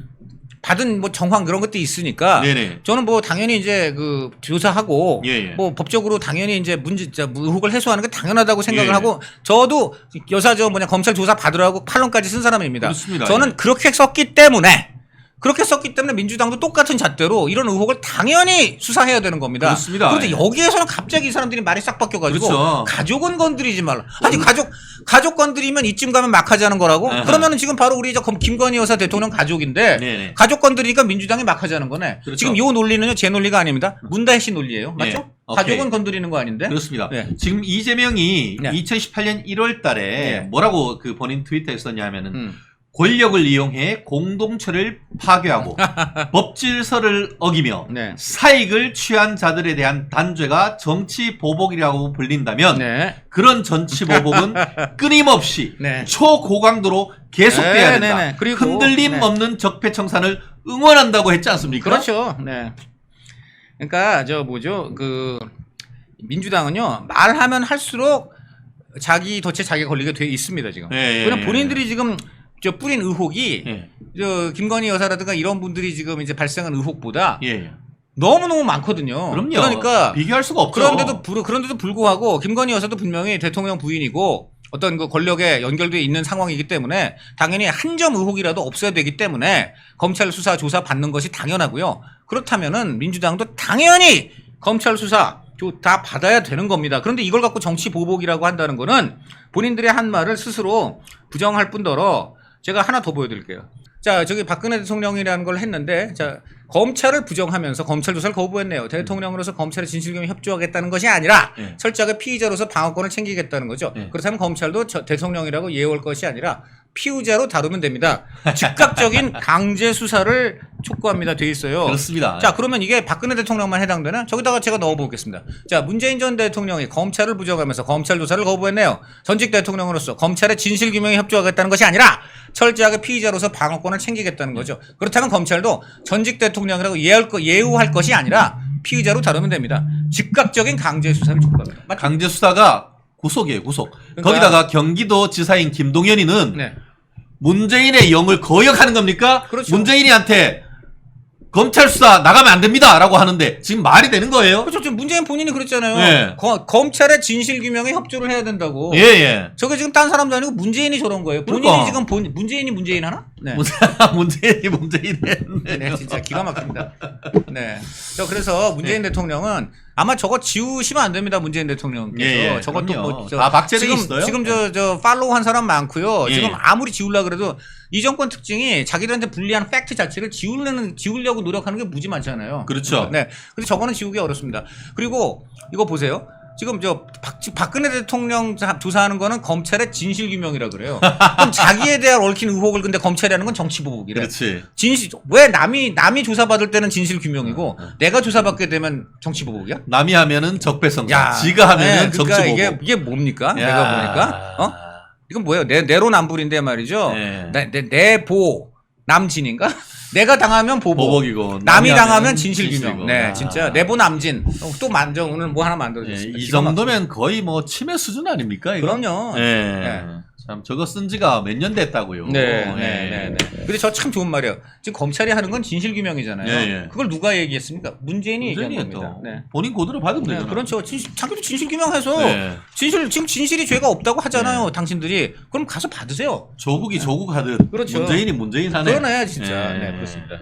받은 뭐 정황 그런 것도 있으니까 네네. 저는 뭐 당연히 이제 그 조사하고 예. 뭐 법적으로 당연히 이제 의혹을 해소하는 게 당연하다고 생각을 예. 하고 저도 여사 검찰 조사 받으라고 판론까지 쓴 사람입니다. 그렇습니다. 저는 예. 그렇게 썼기 때문에 민주당도 똑같은 잣대로 이런 의혹을 당연히 수사해야 되는 겁니다. 그렇습니다. 그런데 예. 여기에서는 갑자기 이 사람들이 말이 싹 바뀌어가지고 그렇죠. 가족은 건드리지 말라. 아니 가족 건드리면 이쯤 가면 막 하자는 거라고? 아하. 그러면은 지금 바로 우리 김건희 여사 대통령 가족인데 네네. 가족 건드리니까 민주당이 막 하자는 거네. 그렇죠. 지금 요 논리는요 제 논리가 아닙니다. 문다혜 씨 논리예요. 맞죠? 네. 오케이. 가족은 건드리는 거 아닌데? 그렇습니다. 네. 지금 이재명이 네. 2018년 1월 달에 네. 뭐라고 그 본인 트위터에 썼냐면은 음. 권력을 이용해 공동체를 파괴하고 법질서를 어기며 네. 사익을 취한 자들에 대한 단죄가 정치 보복이라고 불린다면 네. 그런 정치 보복은 끊임없이 네. 초고강도로 계속돼야 네, 된다. 네, 네. 그리고 흔들림 네. 없는 적폐청산을 응원한다고 했지 않습니까? 그렇죠. 네. 그러니까 그 민주당은요 말하면 할수록 자기 덫에 자기가 걸리게 돼 있습니다 지금. 예, 예, 그냥 예. 본인들이 지금 뿌린 의혹이 예. 김건희 여사라든가 이런 분들이 지금 이제 발생한 의혹보다 예. 너무너무 많거든요. 그럼요. 그러니까 비교할 수가 없죠. 그런데도 불구하고 김건희 여사도 분명히 대통령 부인이고 어떤 그 권력에 연결돼 있는 상황이기 때문에 당연히 한 점 의혹이라도 없어야 되기 때문에 검찰 수사 조사 받는 것이 당연하고요. 그렇다면은 민주당도 당연히 검찰 수사 다 받아야 되는 겁니다. 그런데 이걸 갖고 정치 보복이라고 한다는 거는 본인들의 한 말을 스스로 부정할 뿐더러 제가 하나 더 보여드릴게요. 자, 저기 박근혜 대통령이라는 걸 했는데, 자, 검찰을 부정하면서 검찰 조사를 거부했네요. 대통령으로서 검찰의 진실규명에 협조하겠다는 것이 아니라 예. 철저하게 피의자로서 방어권을 챙기겠다는 거죠. 예. 그렇다면 검찰도 대통령이라고 예우할 것이 아니라 피의자로 다루면 됩니다. 즉각적인 강제 수사를 촉구합니다. 돼 있어요. 그렇습니다. 자, 그러면 이게 박근혜 대통령만 해당되나? 저기다가 제가 넣어보겠습니다. 자, 문재인 전 대통령이 검찰을 부정하면서 검찰 조사를 거부했네요. 전직 대통령으로서 검찰의 진실규명에 협조하겠다는 것이 아니라 철저하게 피의자로서 방어권을 챙기겠다는 거죠. 그렇다면 검찰도 전직 대통령이라고 예우할 것이 아니라 피의자로 다루면 됩니다. 즉각적인 강제 수사를 촉구합니다. 맞죠? 강제 수사가 구속이에요, 구속. 그러니까- 거기다가 경기도 지사인 김동연이는 네. 문재인의 영을 거역하는 겁니까? 그렇죠. 문재인이한테 검찰 수사 나가면 안 됩니다라고 하는데 지금 말이 되는 거예요? 그렇죠. 지금 문재인 본인이 그랬잖아요. 네. 검찰의 진실규명에 협조를 해야 된다고. 예, 예. 저게 지금 딴 사람도 아니고 문재인이 저런 거예요. 본인이 그러니까. 지금 문재인 하나? 네. 문재인이 네, 진짜 기가 막힙니다. 네. 그래서 문재인 대통령은 아마 저거 지우시면 안 됩니다. 문재인 대통령께서. 예, 예. 저것도 그럼요. 뭐 다 박제돼 있어요? 지금 저 팔로우 한 사람 많고요. 예. 지금 아무리 지우려 그래도 이 정권 특징이 자기들한테 불리한 팩트 자체를 지우려고 노력하는 게 무지 많잖아요. 그렇죠. 네. 그래서 저거는 지우기 어렵습니다. 그리고 이거 보세요. 지금 박근혜 대통령 조사하는 거는 검찰의 진실규명이라 그래요. 그럼 자기에 대한 얽힌 의혹을 근데 검찰이 하는 건 정치보복이래. 그렇지. 왜 남이 조사받을 때는 진실규명이고 내가 조사받게 되면 정치보복이야? 남이 하면은 적폐성사, 지가 하면은 네, 그러니까 정치보복. 이게 뭡니까? 야. 내가 보니까 이건 뭐예요? 내로남불인데 말이죠. 네. 내보 남진인가? 내가 당하면 보복. 보복이고 남이 남이 당하면 하면 진실규명. 진실이고. 네, 아. 진짜 내보남진. 또 만져 오늘 뭐 하나 예, 만들어줬습니다. 이 기가 막히게. 정도면 거의 뭐 침해 수준 아닙니까? 이거? 그럼요. 예. 네. 참 저거 쓴 지가 몇 년 됐다고요. 네, 예. 네, 네, 네. 근데 저 참 좋은 말이에요. 지금 검찰이 하는 건 진실규명이잖아요. 예, 예. 그걸 누가 얘기했습니까? 문재인이 얘기한 문재인이 겁니다. 또 네. 본인 고드를 받으면 네, 되잖아. 그렇죠. 자기도 진실규명해서 네. 지금 진실이 죄가 없다고 하잖아요. 당신들이. 그럼 가서 받으세요. 조국이 조국 하듯 그렇죠. 문재인이 문재인 하네. 그러네, 진짜. 예. 네, 그렇습니다.